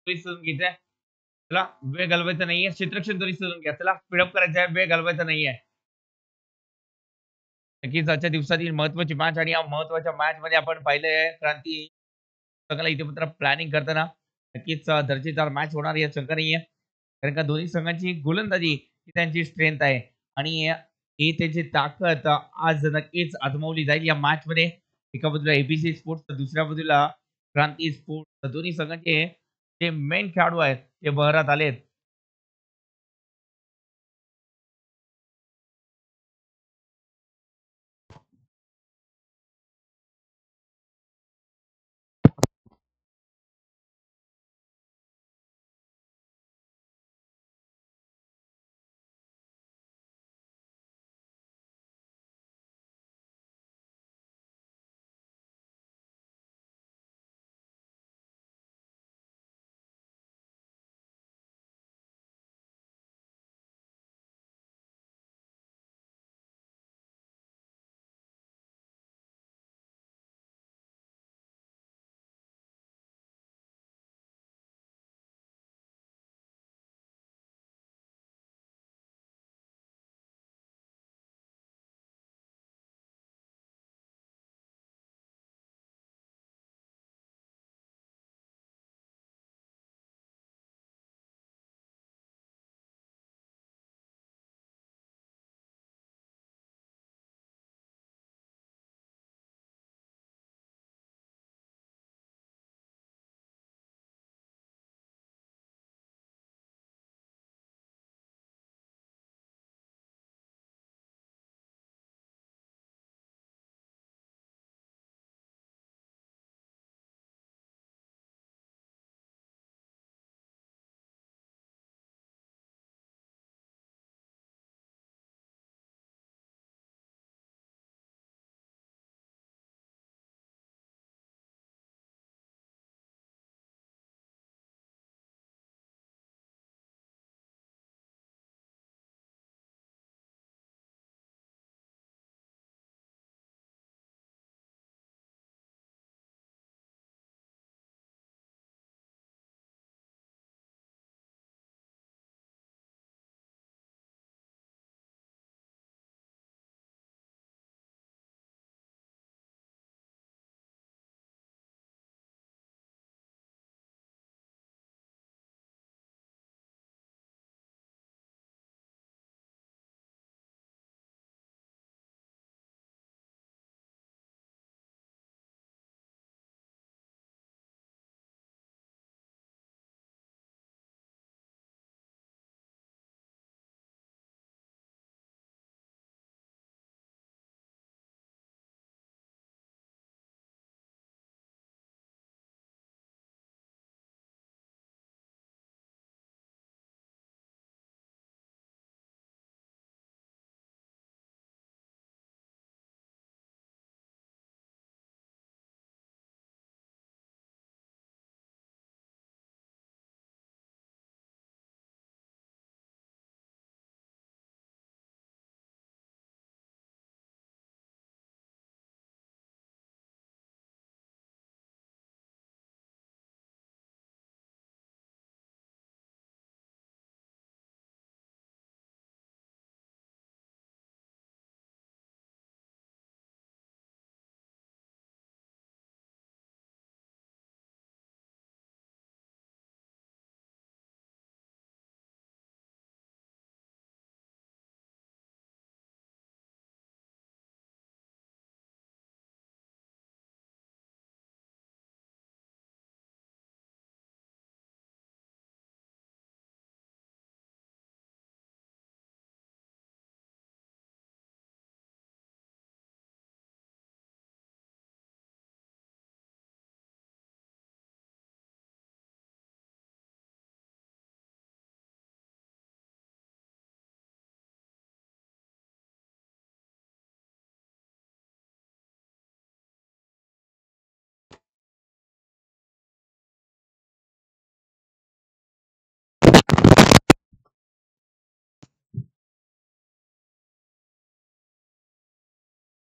सजून घ्यायचंय. चला वेळ घालवायचा नाहीये. क्षेत्ररक्षण दोन्ही सजून घ्या. चला स्पीड करायचंय. वेळ घालवायचा नाहीये. नक्कीच आजच्या दिवसातील महत्त्वाची मॅच आणि या महत्त्वाच्या मॅचमध्ये आपण पाहिलंय क्रांती संघाला इथे मात्र प्लॅनिंग करताना नक्कीच दर्जेदार मॅच होणार यात शंका नाहीये. कारण का दोन्ही संघांची गोलंदाजी ही त्यांची स्ट्रेंथ आहे आणि ही त्यांची ताकद आज नक्कीच आजमावली जाईल या मॅचमध्ये. एका बाजूला एबीसी स्पोर्ट्स तर दुसऱ्या बाजूला क्रांती स्पोर्ट्स दोन्ही संघाचे जे मेन खेळाडू आहेत ते बहरात आलेत.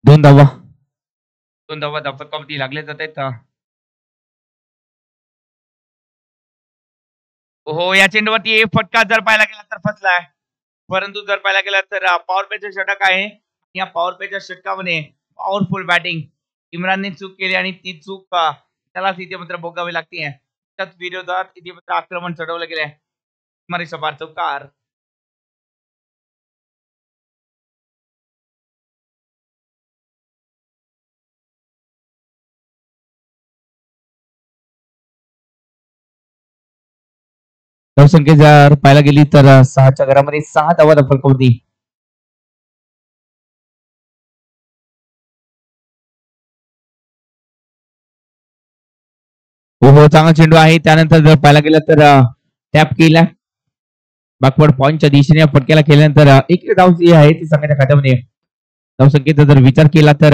दोन धावा. दोन धावा धावफलकावरती लागले जात आहेत. हो, या चेंडूवरती फटका जर पाहायला गेला तर फसलाय. परंतु जर पाहायला गेला तर पॉवर प्लेचं षटक आहे. या पॉवर प्लेच्या षटकामध्ये पॉवरफुल बॅटिंग इम्रानने चूक केली आणि ती चूक त्यालाच इथे मात्र भोगावी लागते. त्याच विरोधात इथे मात्र आक्रमण चढवलं गेलंय. मरीषा चौकार. धावसंख्या जर पाहायला गेली तर 6च्या घरामध्ये 6 धावा फलकावरती. हो हो, चांगला चेंडू आहे. त्यानंतर जर पाहायला गेलं तर टॅप केला. बॅकवर्ड पॉईंटच्या दिशेने फटक्याला केल्यानंतर एक धाव जी आहे ती संघाच्या खात्यामध्ये. धावसंख्येचा जर विचार केला तर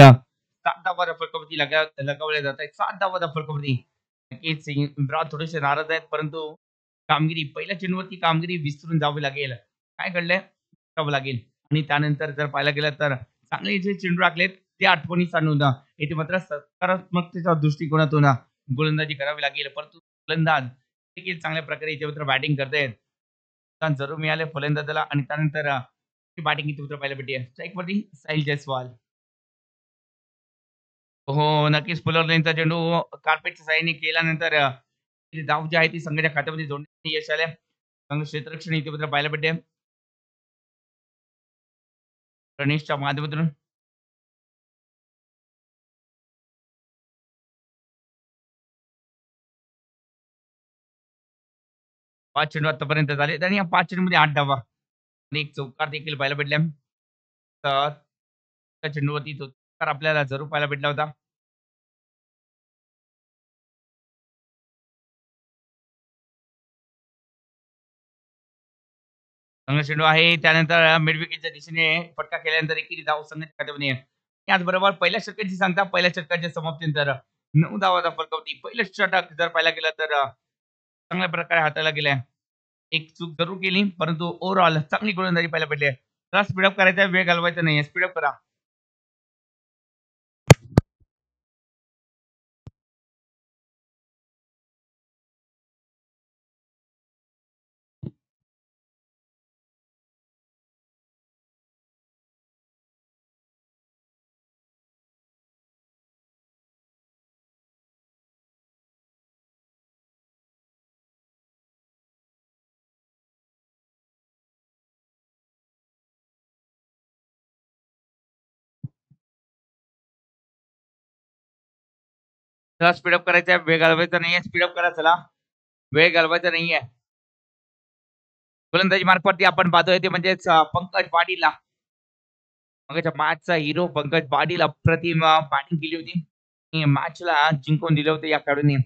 7 धावा फलकावरती लगावल्या जात आहेत. 7 धावा फलकावरती. नक्कीच इम्रान थोडेसे नाराज आहेत, परंतु कामगिरी पहिल्या चेंडूवरती कामगिरी विसरून जावी लागेल. काय घडलंय? करावं लागेल. आणि त्यानंतर जर पाहायला गेलं तर चांगले जे चेंडू टाकलेत ते आठवणी सांगून येथे मात्र सकारात्मकतेच्या दृष्टिकोनातून गोलंदाजी करावी लागेल. परंतु गोलंदाज देखील चांगल्या प्रकारे इथे मात्र बॅटिंग करतायत. जरूर मिळाले फलंदाजाला आणि त्यानंतर बॅटिंग इथे मात्र पाहायला भेटते. स्ट्राईकवरती साहिल जयस्वाल. हो, नक्कीच पुलर लाईनचा चेंडू कार्पेटच्या साहाय्याने केल्यानंतर ती धाव जी आहे ती संघाच्या खात्यामध्ये जोडण्यात यश आले. संघ क्षेत्ररक्षण इथे मात्र पाहायला भेटते. रणेशच्या माध्यमातून 5 चेंडू आतापर्यंत झाले आणि या 5 चेंडूमध्ये 8 धावा आणि एक चौकार देखील पाहायला भेटल्या. तर त्या चेंडूवरती तो चौकार आपल्याला जरूर पाहायला भेटला होता. चांगला चेंडू आहे. त्यानंतर मिड विकेटच्या दिशेने फटका केल्यानंतर एकेरी धाव संघाच्या खात्यामध्ये आहे. याचबरोबर पहिल्या षटकाची सांगता पहिल्या षटकाच्या समाप्तीनंतर 9 धावाचा फलकावरती. पहिलं षटक जर पाहायला गेलं तर चांगल्या प्रकारे हाताळला गेलाय. एक चूक जरूर केली, परंतु ओव्हरऑल चांगली गोलंदाजी पाहायला भेटली आहे. त्याला स्पीडअप करायचा वेळ घालवायचा नाहीये. स्पीडअप करा. त्याला स्पीडअप करायचा वेळ घालवायचा नाहीये. स्पीडअप करा चला. वेळ घालवायचा नाहीये. गोलंदाजी मार्फत आपण पाहतोय ते म्हणजेच पंकज पाटीलला मगाच्या मॅचचा हिरो पंकज पाटील अप्रतिम बॅटिंग केली होती. आणि मॅचला जिंकून दिले होते या खेळाडूंनी.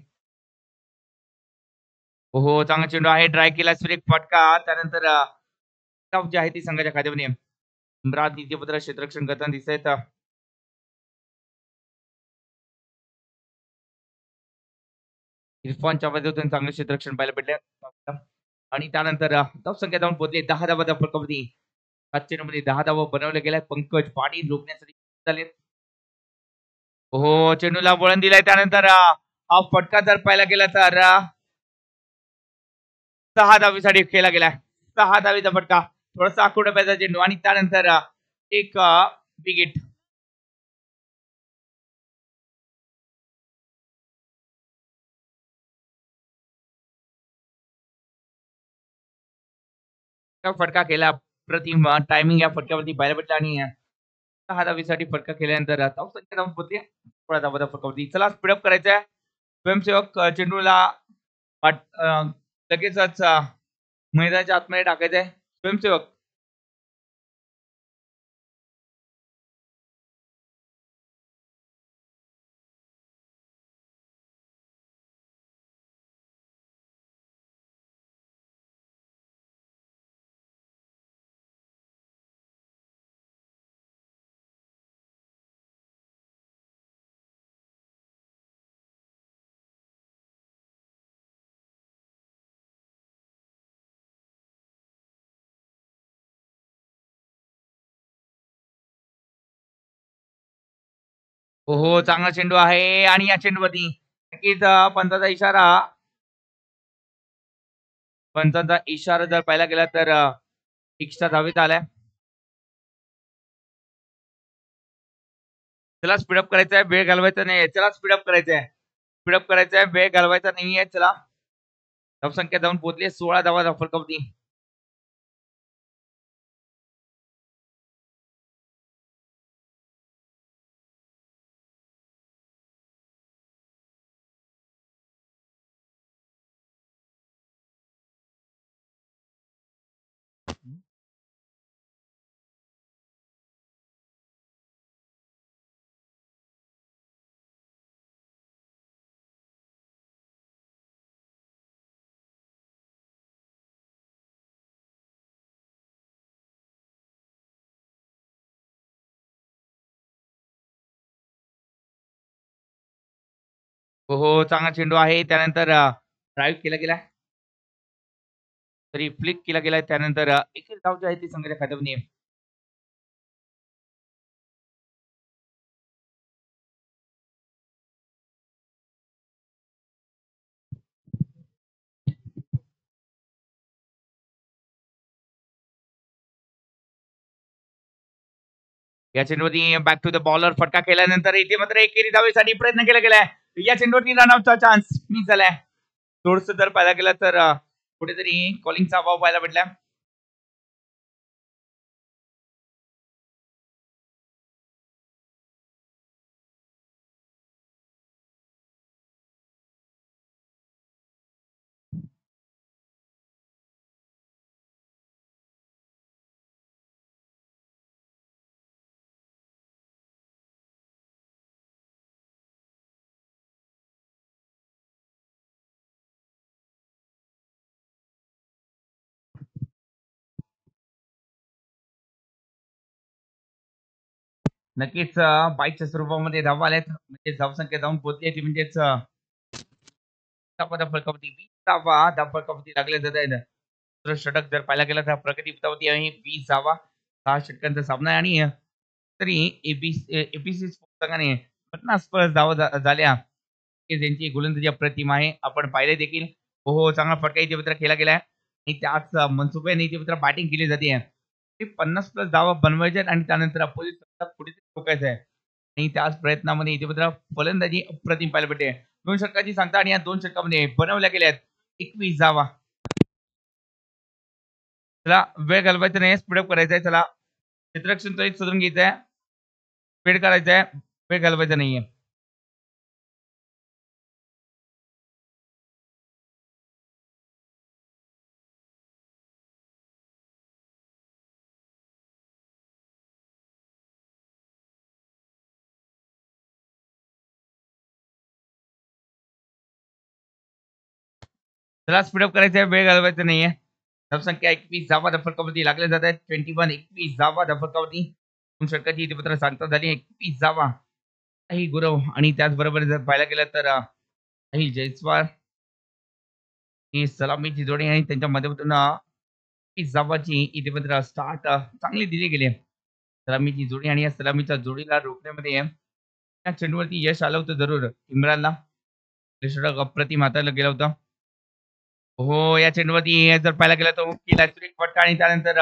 हो, चांगला चेंडू आहे. ट्राय केला सुरेख फटका. त्यानंतर धाव जी आहे ती संघाच्या खात्यामध्ये. इम्रान द्वितीयपत्र क्षेत्ररक्षण करताना दिसत आहेत. इरफानच्या मदतीने चांगले क्षेत्ररक्षण पाहायला भेटले. आणि त्यानंतर धावसंख्या जाऊन पोहोचली 10 धावा फलकावरती. 7 चेंडूमध्ये 10 धावा बनवल्या गेल्या. पंकज पाटील रोखण्यासाठी झालेत. हो, चेंडूला वळण दिलंय. त्यानंतर हा फटका जर पाहायला गेला तर 6 धावीसाठी खेळला गेलाय. 6 धावीचा फटका. थोडासा आखूड डब्याचा चेंडू आणि त्यानंतर एक विकेट. फटका केला. प्रतिम टायमिंग या फटक्यावरती पाहायला भेटला आणि 6 धावीसाठी फटका केल्यानंतर धावसंख्या जाऊन पोहोचली 16 धावाच्या फटकावरती. चला स्पीडअप करायचंय. स्वयंसेवक चेंडूला लगेचच मैदानाच्या आतमध्ये टाकायचंय. स्वयंसेवक हो, हो. चांगला चेंडू आहे आणि या चेंडूवरती नक्कीच पंचाचा इशारा पंचांचा इशारा जर पाहिला गेला तर एक्स्ट्रा धावेत आलाय. चला स्पीडअप करायचा आहे, वेळ घालवायचा नाहीये. चला स्पीडअप करायचा आहे, स्पीडअप करायचा आहे, वेळ घालवायचा नाहीये. चला धावसंख्या जाऊन पोहोचली 16 धावा फलकावती. हो हो, चांगला चेंडू आहे. त्यानंतर ड्राईव्ह केला गेला, तरी फ्लिक केला गेला. त्यानंतर एक धाव जी आहे ती संघाच्या खात्यामध्ये आहे. या चेंडूवरती बॅक टू द बॉलर फटका केल्यानंतर इथे मात्र एकेरी धावेसाठी प्रयत्न केला गेलाय. या चेंडूवरती रनआउटचा चान्स मिस झालाय. थोडस जर पाहायला गेला तर कुठेतरी कॉलिंगचा अभाव पाहायला भेटला. नक्कीच बाईकच्या स्वरूपामध्ये धावा आल्यात, म्हणजे धावसंख्या जाऊन पोहोचली ती म्हणजेच फलकावती 20 धावा फलकावती लागले जात आहेत. दुसरं षटक जर पाहायला गेलं तर प्रगती पथावरती आहे 20 धावा. 6 षटकांचा सामना आहे आणि तरी एपीसी संघाने 50 प्लस धावा झाल्या. त्यांची गोलंदाजी अप्रतिम आहे. आपण पाहिले देखील. हो चांगला फटका इथे मित्र केला गेलाय आणि त्याच मनसुब्याने इथे मित्र बॅटिंग केली जाते. 50 प्लस धावा बनवायच्या आणि त्यानंतर अपोजिट पुढे ठोकायचं आहे आणि त्याच प्रयत्नामध्ये इथे मित्र फलंदाजी अप्रतिम पाहायला भेटते. 2 षटकाची सांगता आणि या 2 षटकामध्ये बनवल्या गेल्या 21 धावा. चला वेळ घालवायचा नाही, स्पीडअप करायचा चला क्षेत्ररक्षण त्वरित शोधून घ्यायचं स्पीड करायचा वेळ घालवायचा नाहीये. चला स्पीडअप करायचा वेळ घालवायचा नाहीये. धावसंख्या 21 धावा फलकावरती लागले जात आहेत. 21 21 धावा फलकावरती 2 षटकाची इथे पत्र सांगता झाली. 21 धावा काही गुरव आणि त्याचबरोबर जर पाहायला गेलं तर काही जयस्वाल ही सलामीची जोडी आणि त्यांच्या माध्यमातून 21 धावाची इथे पत्र स्टार्ट चांगली दिली गेली. सलामीची जोडी आणि या सलामीच्या जोडीला रोखण्यामध्ये या चेंडूवरती यश आलं होतं जरूर इम्रानला. षटक अप्रतिम हाताळलं गेलं होतं. हो, या चेंडूवरती जर पाहायला गेलं तर केला फटका आणि त्यानंतर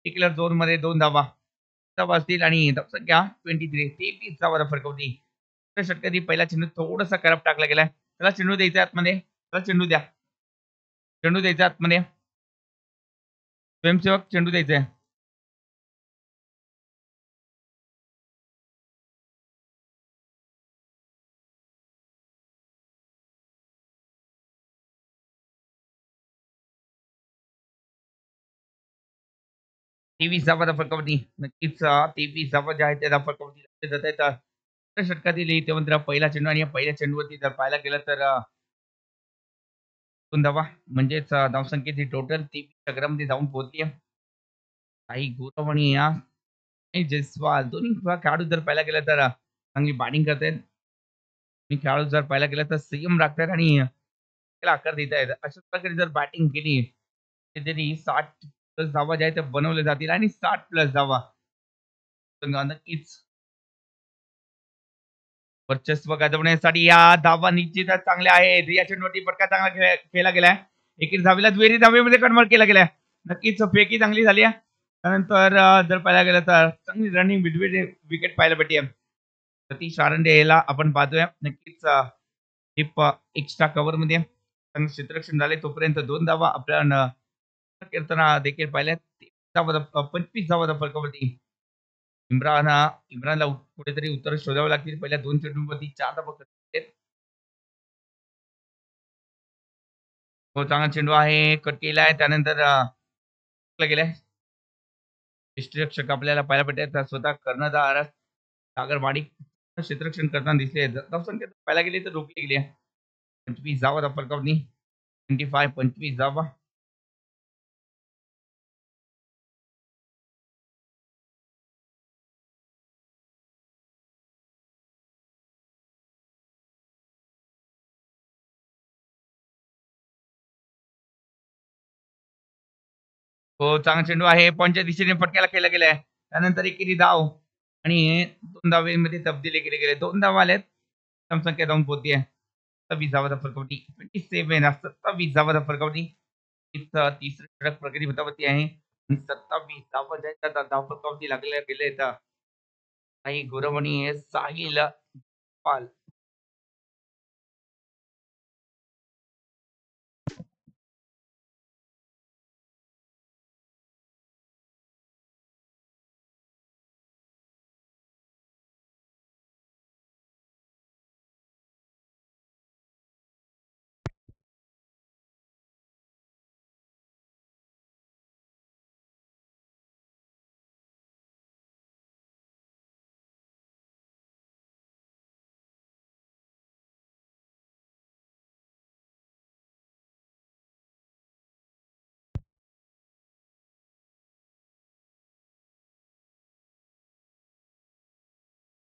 टिकलर झोन मध्ये 2 धावा असतील आणि धावसंख्या 23 धावा फरक होती. षटकातील पहिला चेंडू थोडासा करप टाकला गेलाय. त्याला चेंडू द्यायचा आतमध्ये, त्याला चेंडू द्या, चेंडू द्यायचा आतमध्ये, स्वयंसेवक चेंडू द्यायचा आहे. तेवीस धावा फरकावरती नक्कीच 23 धावा ज्या आहेत त्या फरकावरती जात आहेत. षटकातील इथे मात्र पहिला चेंडू आणि या पहिल्या चेंडूवरती जर पाहायला गेलं तर 2 धावा म्हणजेच धावसंख्येची टोटल 23 मध्ये जाऊन पोहोचली आहे. काही गौरव आणि या जयस्वाल दोन्ही खेळाडू जर पाहायला गेलं तर चांगली बॅटिंग करतायत. खेळाडू जर पाहायला गेलं तर संयम राखतात आणि त्याला आकार देत आहेत. अशा प्रकारे जर बॅटिंग केली तरी 60 प्लस धावा ज्या आहेत त्या बनवल्या जातील आणि 60 प्लस धावा नक्कीच वर्चस्व गाजवण्यासाठी या धावा निश्चितच चांगल्या आहेत. या चेंडूवरती फटका चांगला केला गेलाय. एकेरी धावेला दुहेरी धावेमध्ये कन्वर्ट केला गेला. नक्कीच फेकी चांगली झाली आहे. त्यानंतर जर पाहायला गेलं तर चांगली रनिंग बिटवीन विकेट पाहायला भेटते. सतीश आरंडे याला आपण पाहतोय. नक्कीच एक्स्ट्रा कव्हर मध्ये चांगलं क्षेत्ररक्षण झाले. तोपर्यंत 2 धावा आपण करताना देखील पाहिल्या. 25 धावा फलकावरती इम्रानला कुठेतरी उत्तर शोधावं लागतील. पहिल्या 2 चेंडूंवरती 4 धावा करतात. हो, चांगला चेंडू आहे. कट केलाय. त्यानंतर गेलाय. यष्टीरक्षक आपल्याला पाहायला भेटतात. स्वतः कर्णधार सागर माडिक क्षेत्ररक्षण करताना दिसले. धावसंख्या पाहायला गेली तर रोखली गेली आहे. 25 धावा फलकावरती. 25 धावा. हो, चांगला चेंडू आहे. पॉइंटच्या दिशेने फटक्याला केला गेलाय. त्यानंतर एकेरी धाव आणि 2 धावेमध्ये तब्दिली केली गेली. 2 धावा आल्यात. धावसंख्या जाऊन पोहोचते 27 धावाचा फलकावरती. 27 धावाचा फलकावरती. तिसरं षटक प्रगती पथावरती आहे आणि 27 धावा ज्या धाव फलकावरती लागलेल्या गेले काही गौरव आणि साहिल पाल.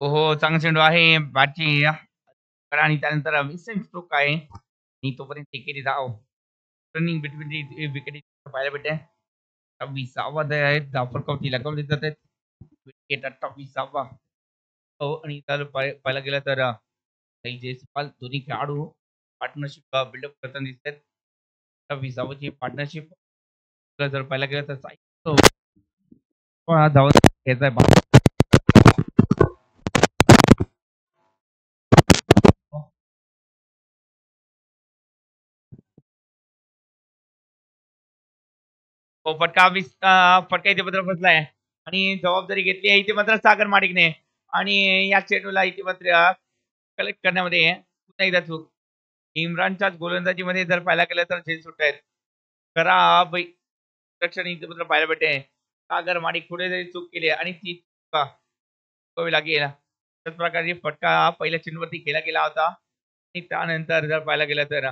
हो, हो. चांगला चेंडू आहे. बॅटची आणि त्यानंतर मिसिंग स्ट्रोक आहे आणि तोपर्यंत एकेरी धाव. रनिंग बिटवीन विकेट पाहायला भेटते. 26 धाव फलकावरती लगावले जात आहेत. विकेट 28 हो आणि तर पाहायला गेलं तर जयस्वाल दोन्ही खेळाडू पार्टनरशिप बिल्डअप करताना दिसतात. 28 पार्टनरशिप जर पाहायला गेलं तर धावत घ्यायचा हो, फटका इथे मात्र बसलाय आणि जबाबदारी घेतली आहे इथे मात्र सागर माडिकने आणि या चेंडूला इथे मात्र कलेक्ट करण्यामध्ये पुन्हा एकदा चूक. इम्रानच्याच गोलंदाजीमध्ये जर पाहायला गेलं तर झेल सुट आहेत. खराब रक्षण इथे मात्र पाहायला भेटते. सागर माडिक कुठेतरी चूक केली आणि ती चुकावी लागेल. त्याच प्रकारे फटका पहिल्या चेंडूवरती केला गेला होता आणि त्यानंतर जर पाहायला गेलं तर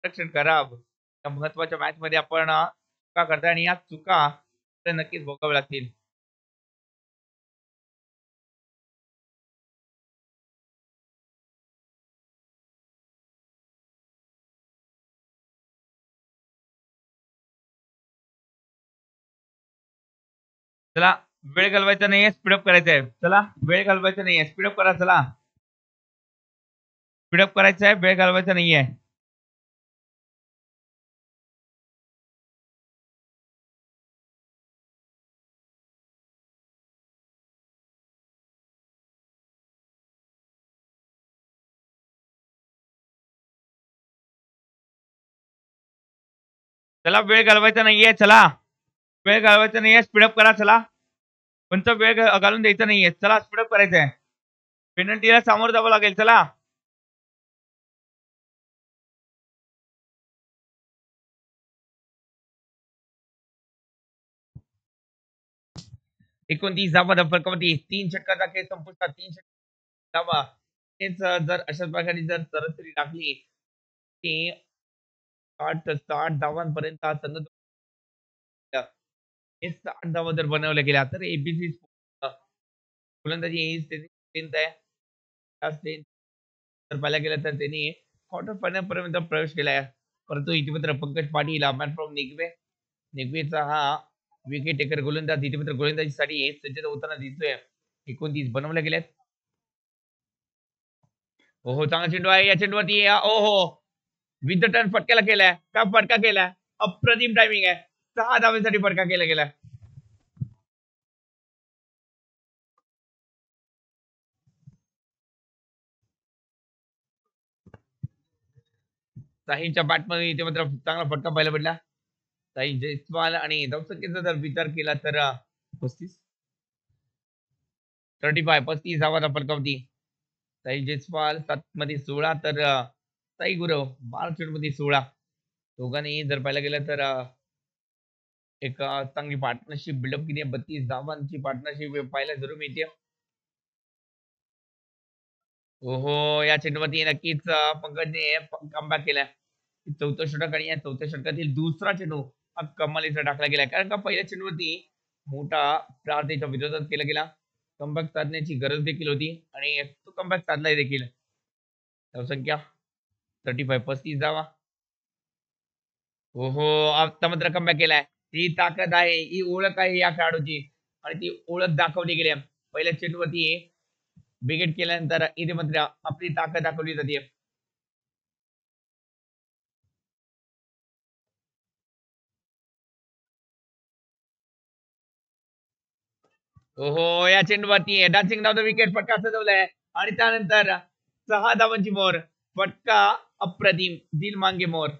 रक्षण खराब. या महत्वाच्या मॅच मध्ये आपण चुका करताय आणि या चुका आपल्याला नक्कीच भोगाव्या लागतील. चला वेळ घालवायचा नाहीये, स्पीडअप करायचंय. चला वेळ घालवायचा नाहीये, स्पीडअप करा. चला स्पीडअप करायचं आहे, वेळ घालवायचा नाहीये. चला वेळ घालवायचा नाहीये. चला वेळ घालवायचा नाहीये, स्पीडअप करा. चला कोणता वेळ घालून द्यायचा नाहीये. चला स्पीडअप करायचंय. पेनल्टीला सामोरं जावं लागेल. चला 29 धावा फलकावरती. 3 षटकाचा खेळ संपुष्टात. 3 धावा हेच जर अशाच प्रकारे जर सरासरी टाकली की 60 धावांपर्यंत हा संघ हे 60 धावा जर बनवल्या गेल्या तर एबीसी गोलंदाजी ही स्ट्रेंथ आहे. त्या स्ट्रेंथ जर पाहायला गेलं तर त्यांनी क्वार्टर फायनल पर्यंत प्रवेश केलाय. परंतु इतिमत्र पंकज पाटील मॅन फ्रॉम निगवेचा हा विकेट टेकर गोलंदाज इतिमत्र गोलंदाजीसाठी सज्जता होताना दिसतोय. 29 बनवल्या गेल्यात. हो, हो. चांगला चेंडू आहे. या चेंडूवरती ओहो! विथ टर्न फटक्याला केलाय का फटका केलाय अप्रतिम टायमिंग आहे 6 धावेसाठी फटका केला गेला साहिलच्या बॅटमध्ये इथे मात्र चांगला फटका पाहायला भेटला साहिल जयस्वाल आणि धावसंख्येचा जर विचार केला तर 35 35 धावाचा फटका होती साहिल जयस्वाल 7 मध्ये 16 तर साई गुरव 12 चेंडूमध्ये 16 दोघांनी जर पाहायला गेलं तर एक चांगली पार्टनरशिप बिल्डअप केली आहे 32 धावांची पार्टनरशिप पाहायला जरूर मिळते ओहो या चेंडूवरती नक्कीच पंकजने कमबॅक केलाय चौथं षटक आणि या चौथ्या षटकातील दुसरा चेंडू हा कमालीचा टाकला गेला कारण का पहिल्या चेंडूवरती मोठा प्रार्थनेच्या विरोधात केला गेला कमबॅक साधण्याची गरज देखील होती आणि तो कमबॅक साधलाय देखील धावसंख्या 35 धावा ओहो आता मात्र कमबॅक केलाय ही ताकद आहे ही ओळख आहे या खेळाडूची आणि ती ओळख दाखवली गेली पहिल्या चेंडूवरती बिगेट केल्यानंतर इथे मात्र आपली ताकद दाखवली जाते ओहो या चेंडूवरती डान्सिंग डाव द विकेट फटका सजवलाय आणि त्यानंतर 6 धावांची मोर फटका अप्रतिम दिल मांगे मोर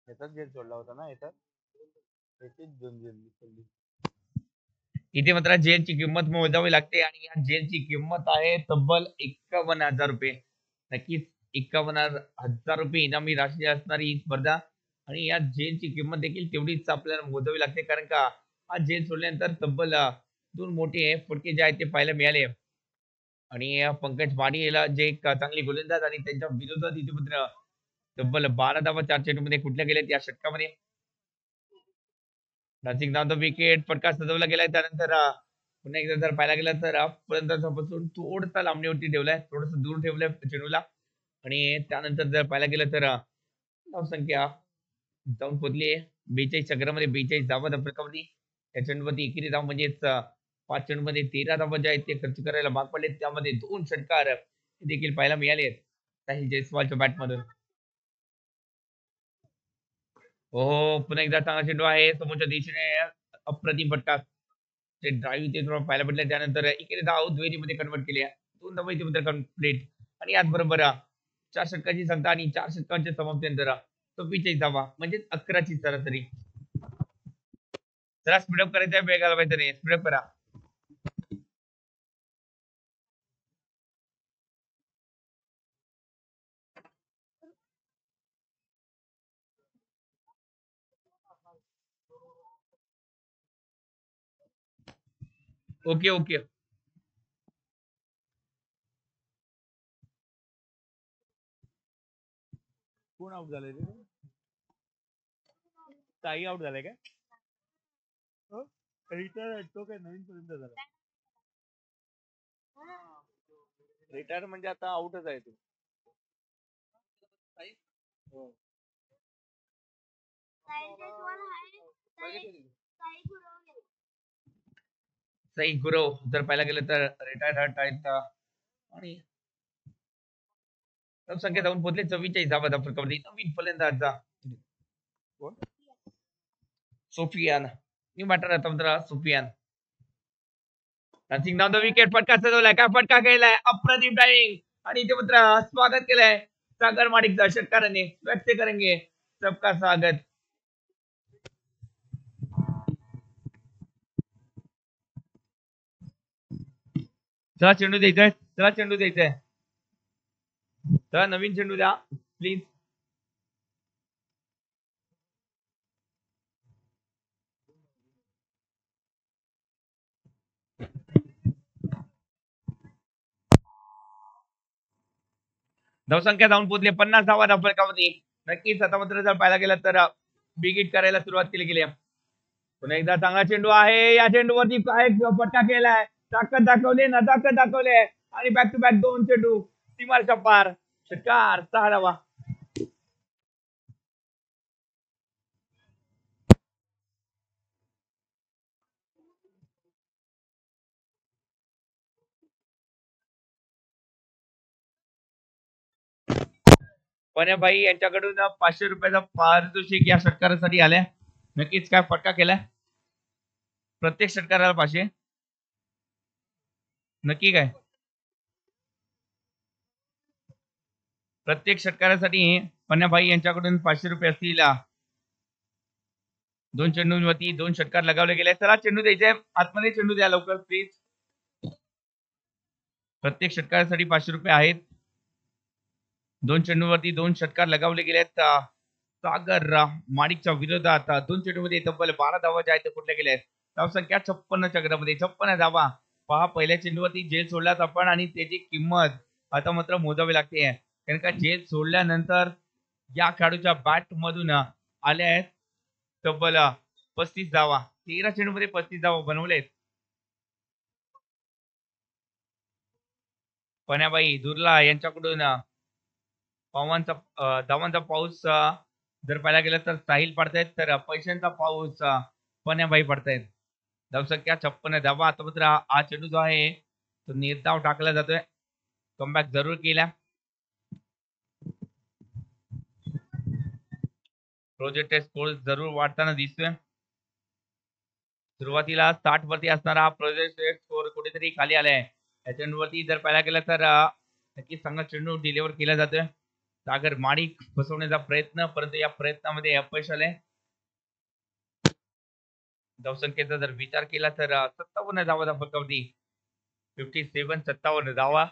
ह्याचाच गेम सोडला होता ना ह्याच्यात त्याचीच 2 गेम सोडली इथे मात्र जेलची किंमत मोजावी लागते आणि या जेलची किंमत आहे तब्बल 51,000 रुपये नक्कीच 51,000 रुपये इनामी राशी असणारी ही स्पर्धा आणि या जेलची किंमत देखील तेवढीच आपल्याला मोजावी लागते कारण का हा जेल सोडल्यानंतर तब्बल 2 मोठे फटके जे आहेत ते पाहायला मिळाले आणि पंकज पाटील जे एक चांगली गोलंदाज आणि त्यांच्या विरोधात इथे मात्र तब्बल 12 धावा 4 चेंडूमध्ये कुठल्या गेल्या या षटकामध्ये नाशिक नाव विकेट फटका सजवला गेलाय त्यानंतर पुन्हा एकदा जर पाहायला गेलं तर फलंदाजापासून थोडसा लांबणीवरती ठेवलाय थोडस दूर ठेवलंय चेंडूला आणि त्यानंतर जर पाहायला गेलं तर धावसंख्या जाऊन पोहोचली 42 चक्रामध्ये 42 धावा फटकावली त्या चेंडूवरती एकेरी धाव म्हणजेच 5 चेंडूमध्ये 13 धावा ज्या आहेत ते खर्च करायला भाग पडले त्यामध्ये 2 षटकार देखील पाहायला मिळाले साहिल जयस्वालच्या बॅटमधून हो पुन्हा एकदा चांगला चेंडू आहे समोरच्या दिशेने अप्रतिम फटका ते ड्राईव्ह ते थोडं पाहायला पडलं त्यानंतर इकडे धाव दुहेरीमध्ये कन्वर्ट केली 2 धावा इथे कम्प्लीट आणि याचबरोबर 4 षटकाची संख्या आणि 4 षटकांच्या समाप्तीनंतर 44 धावा म्हणजेच 11ची सरासरी जरा स्पीडअप करायचा वेळ घालवायचा नाही स्पीडअप करा ओके ओके कोण आउट झालंय रे ताई आउट झालाय काय रिटायर तो काय नवीन पर्यंत झाला रिटायर म्हणजे आता आउटच आहे तो हो. सई गुरव जर पाहायला गेलं तर रिटायर्ड आहेत आणि संख्या जाऊन पोहोचले 44 धावा फटकावली नवीन फलंदाजा कोण सोफियान न्यू बॅटर आता मात्र Sufiyan rushing down the wicket फटका सजवलाय काय फटका केलाय अप्रतिम टाइमिंग आणि इथे मात्र स्वागत केलंय सागर माडिकचा षटकाराने व्यक्त करेंगे सबका स्वागत चला चेंडू द्यायचाय चला चेंडू द्यायचाय चला नवीन चेंडू द्या प्लीज धावसंख्या जाऊन पोहोचली 50 धावा फलकावरती नक्कीच आता मात्र जर पाहायला गेलं तर बिगिट करायला सुरुवात केली गेली पुन्हा एकदा चांगला चेंडू आहे या चेंडूवरती काय फटका केलाय ताकद दाखवली ना ताकद दाखवले आणि बॅक टू बॅक 2 चेंडू सीमारच्या पार षटकार 6 धावा पण्याबाई यांच्याकडून 500 रुपयाचा पारितोषिक या षटकारासाठी आलाय. नक्कीच काय फटका केलाय प्रत्येक षटकाराला 500. नक्की काय प्रत्येक षटकारासाठी पण्याबाई यांच्याकडून 500 रुपये असतील. 2 चेंडूंवरती 2 षटकार लगावले गेले. चला चेंडू द्यायचे आतमध्ये, चेंडू द्या लवकर प्लीज. प्रत्येक षटकारासाठी 500 रुपये आहेत. 2 चेंडूवरती 2 षटकार लगावले गेलेत. सागर माणिकच्या विरोधात 2 चेंडूमध्ये तब्बल 12 धावा ज्या आहेत कुठल्या गेल्या आहेत. धावसंख्या 56 चक्रामध्ये 56 धावा. पहा पहिल्या चेंडूवरती झेल सोडलाच आपण आणि त्याची किंमत आता मात्र मोजावी लागते. कारण का झेल सोडल्यानंतर या खेळाडूच्या बॅट मधून आल्या आहेत तब्बल 35 धावा. 13 चेंडूमध्ये 35 धावा बनवलेत. पण्याबाई दुर्ला यांच्याकडून धावांचा पाऊस जर पाहायला गेलं तर साहिल पडतायत, तर पैशांचा पाऊस पण्याबाई पडतायत. धावसंख्या 56 धावा. आता मात्र हा चेंडू जो आहे तो निर्धाव टाकला जातोय. कमबॅक जरूर केला. प्रोजेक्टेड स्कोर जरूर वाढताना दिसतोय. सुरुवातीला 60 वरती असणारा हा प्रोजेक्टेड स्कोर कुठेतरी खाली आलाय. या चेंडूवरती जर पाहायला गेलं तर नक्कीच चांगला चेंडू डिलिव्हर केला जातोय. सागर माणिक फसवण्याचा प्रयत्न, परंतु या प्रयत्नामध्ये अपयश आले. धावसंख्येचा जर विचार केला तर 57 धावा फलकावरती. 57 57 धावा.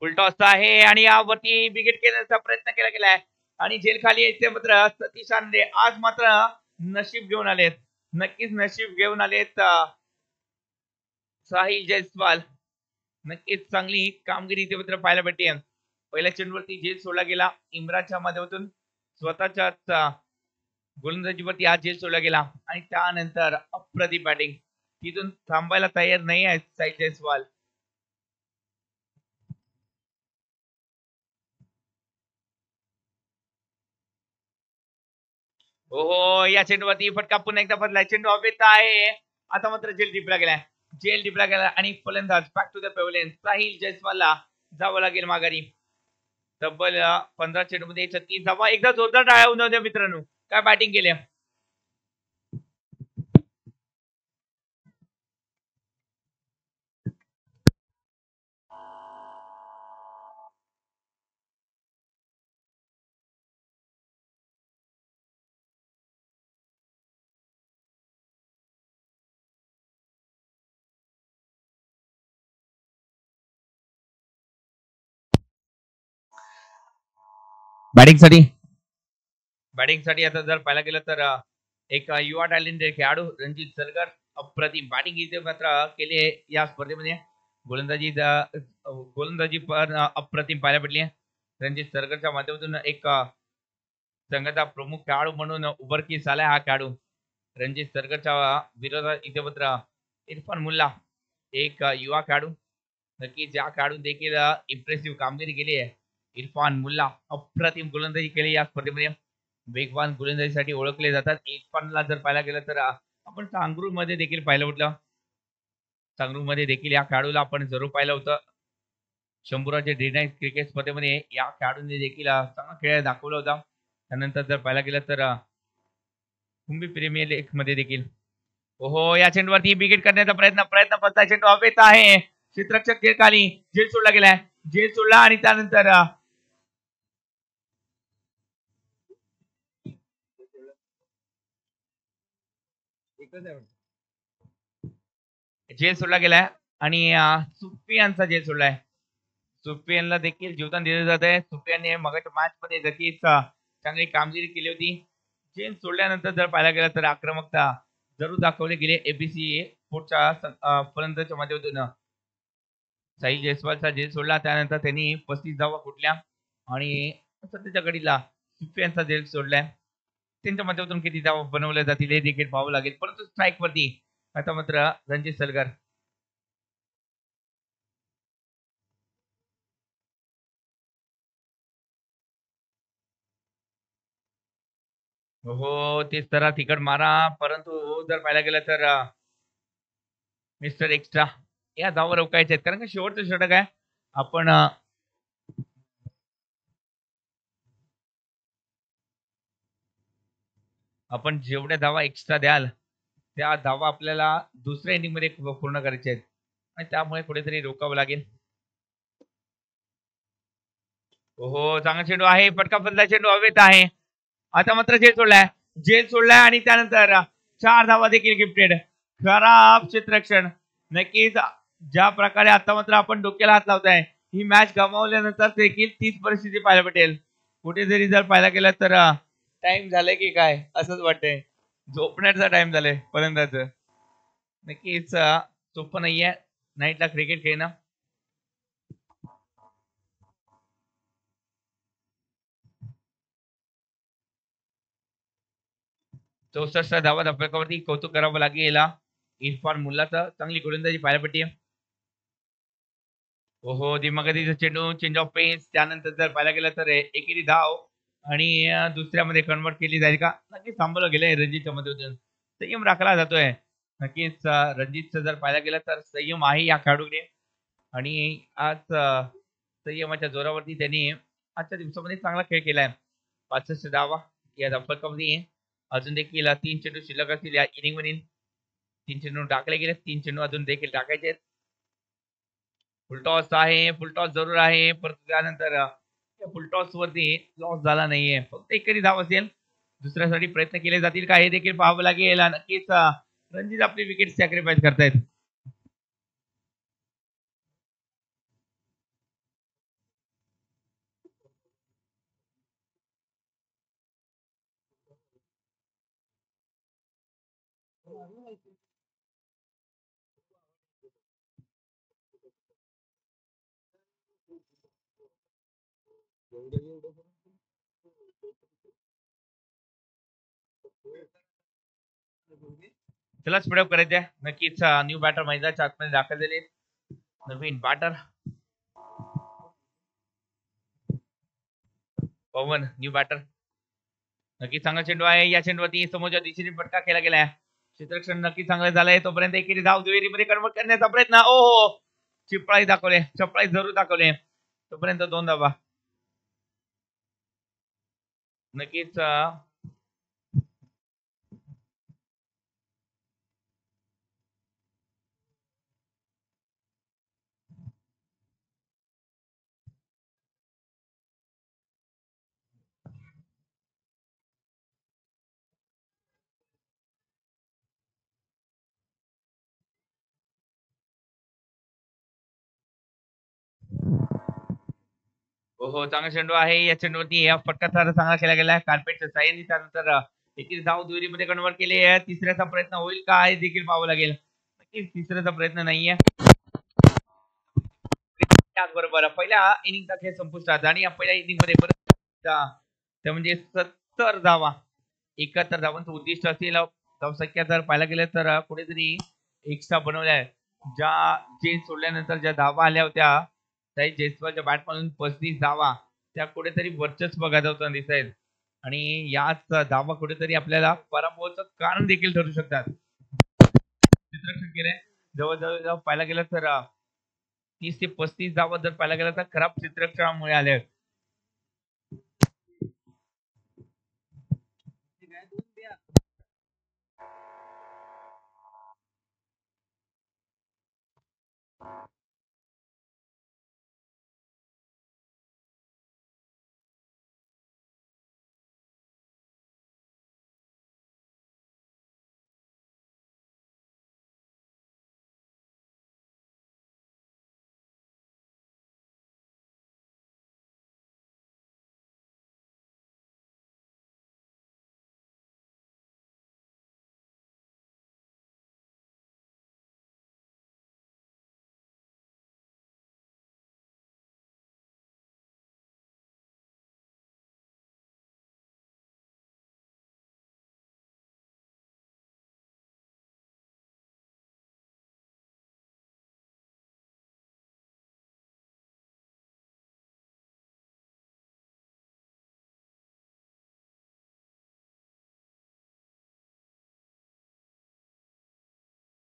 फुलटॉस आहे आणि यावरती विकेट घेण्याचा प्रयत्न केला गेलाय आणि झेल खाली येते. मात्र सतीश आंदे आज मात्र नशीब घेऊन आलेत. नक्कीच नशीब घेऊन आलेत. साहिल जयस्वाल नक्कीच चांगली कामगिरी इथे मात्र पाहायला भेटते. पहिल्या चेंडूवरती झेल सोडला गेला. इम्रानच्या माध्यमातून स्वतःच्याच गोलंदाजीवरती हा झेल सोडला गेला आणि त्यानंतर अप्रतिम बॅटिंग. तिथून थांबायला तयार नाही आहे साहिल जयस्वाल. हो या चेंडूवरती फटका पुन्हा एकदा बदलाय. चेंडू हवेत आहे. आता मात्र जेल डिपला गेलाय. जेल डिपला गेला आणि फलंदाज बॅक टू द पेव्हलियन. साहिल जयस्वालला जावं लागेल माघारी. तब्बल 15 चेंडूमध्ये 36 धावा. एकदा जोरदार टाळ्या होऊन द्या मित्रांनो. काय बॅटिंग केली. बॅटिंगसाठी आता जर पाहायला गेलं तर एक युवा टॅलेंटेड खेळाडू रणजित सरगर अप्रतिम बॅटिंग इथे मात्र केली आहे या स्पर्धेमध्ये. गोलंदाजी पण अप्रतिम पाहायला भेटली आहे. रणजित सरगरच्या माध्यमातून एक संघाचा प्रमुख खेळाडू म्हणून उभरकीस आलाय हा खेळाडू. रणजित सरगरच्या विरोधात इथे मात्र इरफान मुल्ला एक युवा खेळाडू. नक्कीच या खेळाडू देखील इम्प्रेसिव्ह कामगिरी केली आहे. इरफान मुल्ला अप्रतिम गोलंदाजी केली या स्पर्धेमध्ये. वेगवान गोलंदाजीसाठी ओळखले जातात. इरफानला जर पाहायला गेलं तर आपण सांगरूर मध्ये देखील पाहिलं होतं. सांगरूर मध्ये देखील या खेळाडूला आपण जरूर पाहिलं होतं. शंभूराजे डे नाईट क्रिकेट स्पर्धेमध्ये या खेळाडूंनी देखील चांगला खेळ दाखवला होता. त्यानंतर जर पाहायला गेलं तर कुंभी प्रीमियर लीग मध्ये देखील. हो या चेंडूवरती विकेट करण्याचा प्रयत्न पडता. चेंडू हवेत आहे. क्षेत्ररक्षक खेळ खाली. झेल सोडला गेलाय. झेल सोडला आणि त्यानंतर झेल सोडला गेलाय आणि सुफियानचा झेल सोडलाय. सुफियानला देखील जीवदान दिलं जात आहे. सुफियानने मगाच्या मॅच मध्ये नक्कीच चांगली कामगिरी केली होती. झेल सोडल्यानंतर जर पाहायला गेलं तर आक्रमकता जरूर दाखवली गेली एबीसी पुढच्या फलंदाच्या माध्यमातून. साहिल जयस्वालचा झेल सोडला त्यानंतर त्यांनी 35 धावा कुठल्या आणि सध्याच्या घडीला सुफियानचा झेल सोडलाय. त्यांच्या माध्यमातून किती धावा बनवल्या जातील हे देखील पाहावं लागेल. परंतु स्ट्राईक वरती आता मात्र रणजित सलगर. हो, तेच तर तिकट मारा. परंतु जर पाहायला गेलं तर मिस्टर एक्स्ट्रा या धावा रोखायच्या आहेत. कारण का शेवटचं षटक आहे. आपण आपण जेवढ्या धावा एक्स्ट्रा द्याल, त्या धावा आपल्याला दुसऱ्या इनिंगमध्ये पूर्ण करायच्या आहेत आणि त्यामुळे कुठेतरी रोकावं लागेल. हो, चांगला चेंडू आहे. फटका चेंडू हवेत आहे. आता मात्र झेल सोडलाय आणि त्यानंतर 4 धावा देखील गिफ्टेड. खराब क्षेत्ररक्षण. नक्कीच ज्या प्रकारे आता मात्र आपण डोक्याला हात लावताय, ही मॅच गमावल्यानंतर देखील तीच परिस्थिती पाहायला भेटेल. कुठेतरी जर पाहायला गेलं तर टाइम झालंय की काय असंच वाटतंय. झोपण्याचा टाइम झालाय फलंदाज. नक्कीच सोपं नाहीये नाईटला क्रिकेट खेळणं. 64 धावा धावफलकावरती कौतुक करावं लागेल इरफान मुल्लाचं. चांगली गोलंदाजी पाहायला भेटते. ओहो, दिमागतीचा चेंडू, चेंज ऑफ पेस. त्यानंतर जर पाहायला गेलं तर एकेरी धाव आणि दुसऱ्यामध्ये कन्वर्ट केली जाईल का? नक्कीच थांबवलं गेलंय रणजीतच्या मधून. संयम राखला जातोय. नक्कीच रणजितचं जर पाहायला गेलं तर संयम आहे या खेळाडूकडे आणि आज संयमाच्या जोरावरती त्यांनी आजच्या दिवसामध्ये चांगला खेळ केलाय. 65 धावा या धावफलकामध्ये अजून देखील 3 चेंडू शिल्लक असतील या इनिंग मधील. 3 चेंडू टाकले गेले. 3 चेंडू अजून देखील टाकायचे आहेत. फुलटॉस आहे, फुलटॉस जरूर आहे. परंतु त्यानंतर त्या फुलटॉस वरती लॉस झाला नाहीये. फक्त एकरी धाव असेल. दुसऱ्यासाठी प्रयत्न केले जातील का हे देखील पाहावं लागेल. नक्कीच रणजित आपली विकेट सॅक्रिफाईस करतायत. चला स्पीड अप करायचंय. नक्कीच न्यू बॅटर मैदानाच्या आतमध्ये दाखल झाले. नवीन बॅटर पवन न्यू बॅटर. नक्की चांगला चेंडू आहे. या चेंडूवरती समोरच्या दिशेने फटका केला गेलाय. क्षेत्ररक्षण नक्की चांगलं झालंय. तोपर्यंत एकेरी धाव दुहेरीमध्ये कन्वर्ट करण्याचा प्रयत्न. ओहो, चिपळाई दाखवले. चपळाई जरूर दाखवले. तोपर्यंत 2 धावा. नक्कीच हो, चांगला चेंडू आहे. या चेंडूवरती या फटका तर चांगला केला गेला. कार्पेटच्या साह्याने त्यानंतर एकेरी धाव दुहेरीमध्ये कन्वर्ट केली आहे. तिसऱ्याचा प्रयत्न होईल का हे देखील पाहावं लागेल. नक्कीच तिसऱ्याचा प्रयत्न नाहीये. त्याचबरोबर पहिल्या इनिंगचा खेळ संपुष्टात आणि या पहिल्या इनिंग मध्ये परत त्या म्हणजे 70 धावा 71 धावांचं उद्दिष्ट असेल. धावसंख्या जर पाहायला गेलं तर कुठेतरी एक्स्ट्रा बनवल्या ज्या चेंज सोडल्यानंतर ज्या धावा आल्या होत्या त्या जयस्वालच्या बॅट मधून 35 धावा त्या कुठेतरी वर्चस्व गाजवताना दिसत आहेत आणि याच धावा कुठेतरी आपल्याला पराभवाचं कारण देखील ठरू शकतात. क्षेत्ररक्षण केलंय जवळजवळ पाहायला गेलं तर 30 ते 35 धावा जर पाहायला गेलं तर खराब क्षेत्ररक्षणामुळे आले आहेत.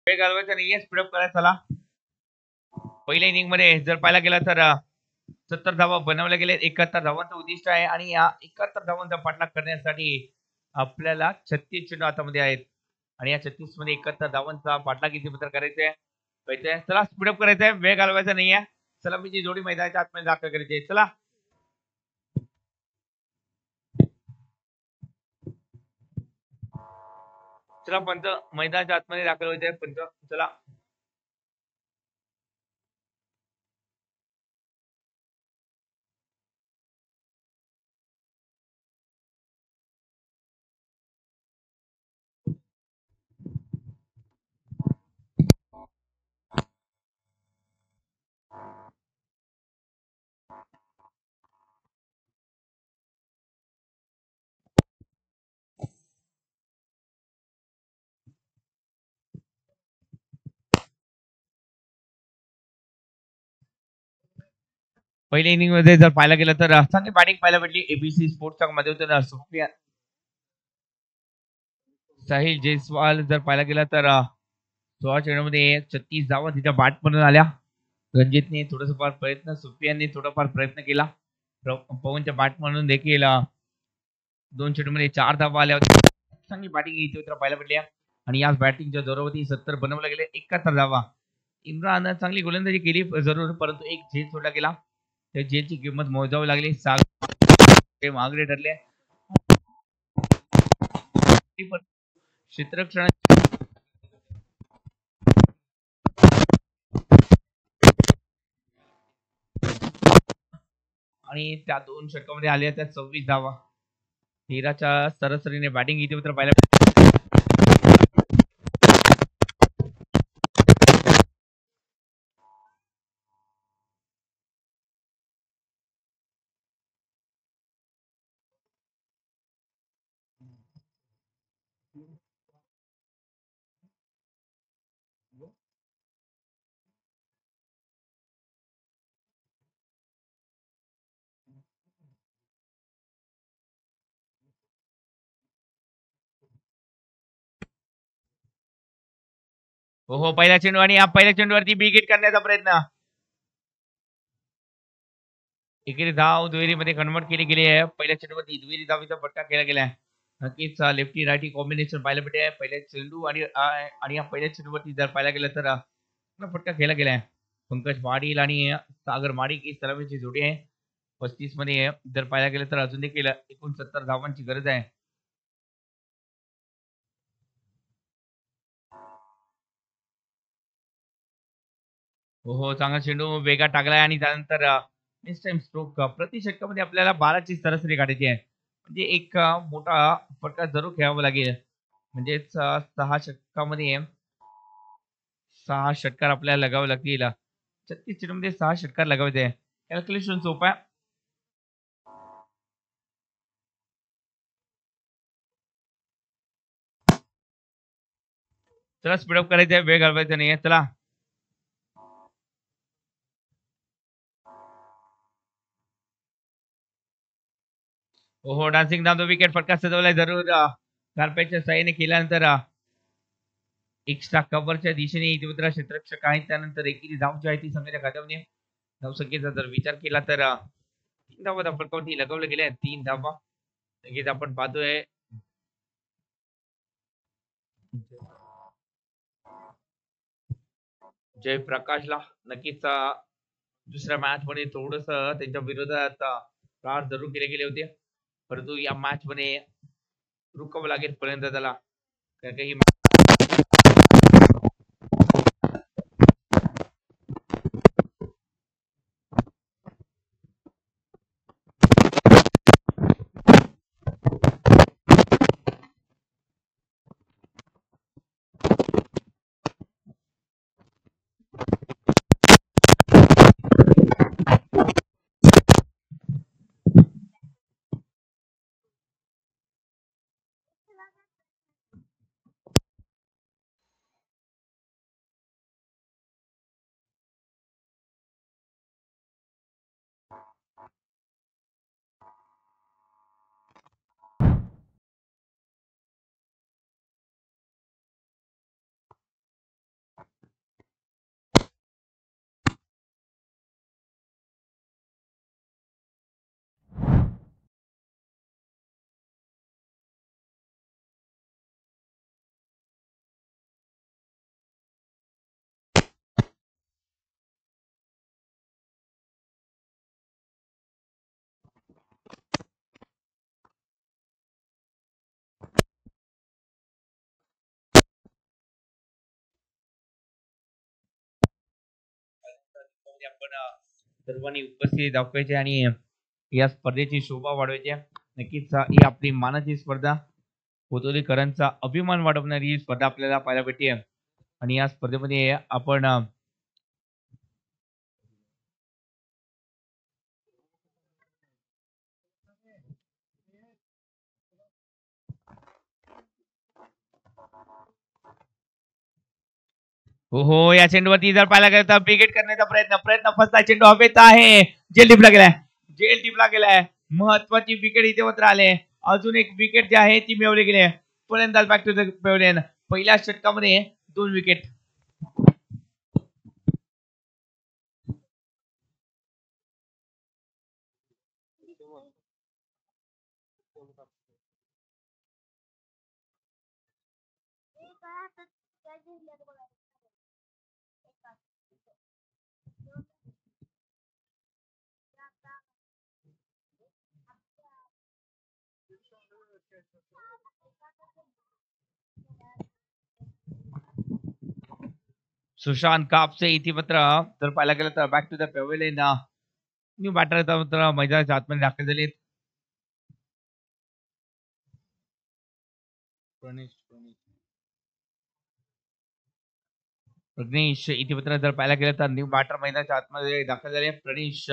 वेळ घालवायचा नाहीये, स्पीडअप करायचा. चला पहिल्या इनिंग मध्ये जर पाहायला गेला तर 70 धावा बनवल्या गेल्या. 71 धावांचं उद्दिष्ट आहे आणि या 71 धावांचा पाठलाग करण्यासाठी आपल्याला 36 चेंडू हातामध्ये आहेत आणि या 36 मध्ये 71 धावांचा पाठलाग किती पत्र करायचा आहे. चला स्पीडअप करायचंय, वेळ घालवायचा नाहीये. चला मी जी जोडी मैदानाच्या आतमध्ये दाखल करायची आहे. चला चला पंच मैदानाच्या आतमध्ये दाखल व्हायचंय. पंच चला पहिल्या इनिंग मध्ये जर पाहायला गेलं तर चांगली बॅटिंग पाहायला भेटली एबीसी स्पोर्ट्सच्या माध्यमातून. सुप्रिया साहिल जयस्वाल जर पाहायला गेला तर 16 चेंडूमध्ये 36 धावा तिच्या बॅट म्हणून आल्या. रणजितने थोडस फार प्रयत्न, सुप्रियाने थोडाफार प्रयत्न केला. पवनच्या बॅट म्हणून देखील 2 चेंडूमध्ये 4 धावा आल्या होत्या. चांगली बॅटिंग इथे पाहायला भेटली आणि याच बॅटिंगच्या जोरावरती 70 बनवले गेले. 71 धावा. इम्रान चांगली गोलंदाजी केली जरूर, परंतु एक झेल सोडला गेला. त्या झेलची किंमत मोजावी लागली. महागडे ठरले. क्षेत्ररक्षण आणि त्या 2 षटकामध्ये आल्या त्या 26 धावा. 13च्या सरासरीने बॅटिंग इथे मात्र पाहायला. हो पहिला चेंडू आणि या पहिल्या चेंडूवरती बिग करण्याचा प्रयत्न. एकेरी धाव दुहेरीमध्ये कन्वर्ट केली गेली आहे. पहिल्या चेंडूवरती दुहेरी धावीचा फटका केला गेला आहे. नक्कीच लेफ्टी रायटी कॉम्बिनेशन पाहायला भेटते. पहिल्या चेंडू आणि या पहिल्या चेंडूवरती जर पाहायला गेलं तर फटका केला गेला आहे. पंकज पाटील आणि सागर माडिक ही सलामीची जोडी आहे. 35 मध्ये जर पाहायला गेलं तर अजून देखील 69 धावांची गरज आहे. हो चांगला चेंडू वेगात टाकलाय आणि त्यानंतर नेक्स्ट टाइम स्ट्रोक प्रति षटकामध्ये आपल्याला 12ची सरासरी काढायची आहे. म्हणजे एक मोठा फटका जरूर खेळावा लागेल. म्हणजेच 6 षटकामध्ये 6 षटकार आपल्याला लगावे लागतील. 36 चेंडूमध्ये 6 षटकार लगावायचे. कॅल्क्युलेशन सोपं आहे. चला स्पीडअप करायचंय, वेळ घालवायचा नाहीये. चला हो डान्सिंग डाऊन द विकेट फटका सजवलाय जरूर. कार्पेटच्या साहाय्याने केल्यानंतर एक्स्ट्रा कव्हरच्या दिशेने इतिवत्र क्षेत्ररक्षक आहेत. त्यानंतर एकेरी धाव जी आहे ती संघाच्या खात्यामध्ये धावसंख्येचा जर विचार केला तर 3 धावा फटकावरती लगवले गेले आहेत. 3 धावा लगेच आपण पाहतोय. जयप्रकाशला नक्कीच दुसऱ्या मॅच मध्ये थोडस त्यांच्या विरोधात प्रहार जरूर केले गेले होते, परंतु या मॅच मध्ये रुकावं लागेल पर्यंत त्याला, कारण ही मैदानामध्ये आपण सर्वांनी उपस्थिती दाखवायची आणि या स्पर्धेची शोभा वाढवायची आहे. नक्कीच ही आपली मानाची स्पर्धा कोतोलीकरांचा अभिमान वाढवणारी ही स्पर्धा आपल्याला पाहायला भेटते आणि या स्पर्धेमध्ये आपण हो हो या चेंडूवरती जर पाहायला गेलं तर विकेट करण्याचा प्रयत्न फसला चेंडू हवेत आहे. जेल टिपला गेलाय महत्वाची विकेट इथे मात्र आले. अजून एक विकेट जी आहे ती मिळवली गेली. फलंदाज बॅक टू द पेव्हलियन. पहिल्या षटकामध्ये 2 विकेट. सुशांत कापसे इथे मात्र जर पाहायला गेलं तर back to the pavilion new batter मात्र मैदानाच्या आतमध्ये दाखल झाले. प्रज्ञेश इथे मात्र जर पाहायला गेलं तर न्यू बॅटर मैदानाच्या आतमध्ये दाखल झाले. Pranesh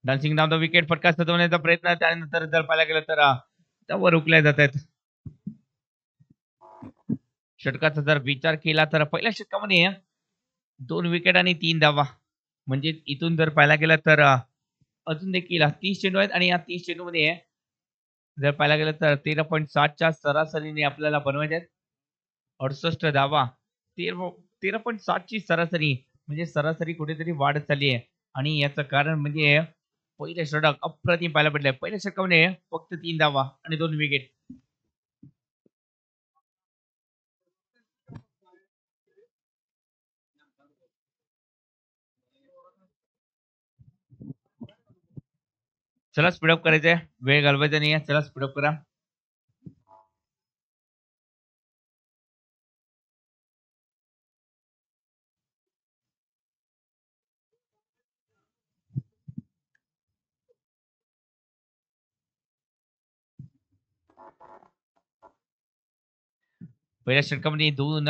dancing down the wicket फटका सजवण्याचा प्रयत्न त्यानंतर जर पाहायला गेलं तर त्यावर रोखल्या जात आहेत. षटकाचा जर विचार केला तर पहिल्या षटकामध्ये 2 विकेट आणि 3 धावा म्हणजे इथून जर पाहायला गेलं तर अजून देखील 30 चेंडू आहेत आणि या 30 चेंडूमध्ये जर पाहायला गेलं तर 13.7च्या सरासरीने आपल्याला बनवायचे आहेत. 68 धावा 13.7ची सरासरी म्हणजे सरासरी कुठेतरी वाढत चालली आहे आणि याचं कारण म्हणजे पहिले षटक अप्रतिम पाहायला भेटले. पहिल्या षटकामध्ये फक्त 3 धावा आणि 2 विकेट. चला स्पीडअप करायचंय वेळ घालवायचा नाही. चला स्पीडअप करा. पहिल्या षटकामध्ये 2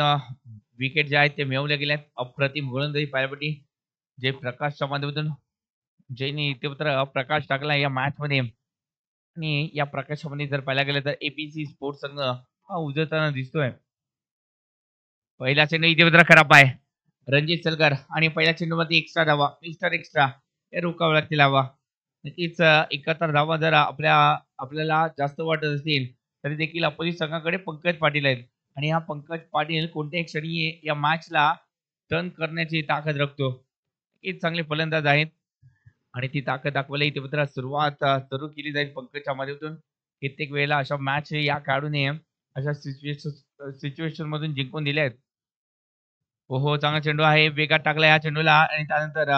विकेट जे आहेत ते मिळवले गेले आहेत. अप्रतिम गोलंदाजी पाहायला भेटली. जे प्रकाशच्या माध्यमातून जयने इथे मात्र प्रकाश टाकला या मॅच मध्ये आणि या प्रकाशामध्ये जर पाहायला गेलं तर एपीसी स्पोर्ट्स संघ हा उजळताना दिसतोय. पहिला चेंडू इथे मात्र खराब आहे. रणजित सलगर आणि पहिल्या चेंडूमध्ये एक्स्ट्रा धावा एक्स्ट्रा हे रोखावं लागतील हवा. नक्कीच 71 धावा जर आपल्याला जास्त वाटत असतील तरी देखील अपोजिट संघाकडे पंकज पाटील आहेत आणि हा पंकज पाटील कोणत्याही क्षणी या मॅचला टर्न करण्याची ताकद राखतो. एक चांगले फलंदाज आहेत आणि ती ताकद दाखवायला इथे मात्र सुरुवात सुरू केली जाईल पंकजच्या माध्यमातून. कित्येक वेळेला अशा मॅच या खेळाडूने अशा सिच्युएशन मधून जिंकून दिल्या आहेत. हो हो चांगला चेंडू आहे. वेगात टाकला या चेंडूला आणि त्यानंतर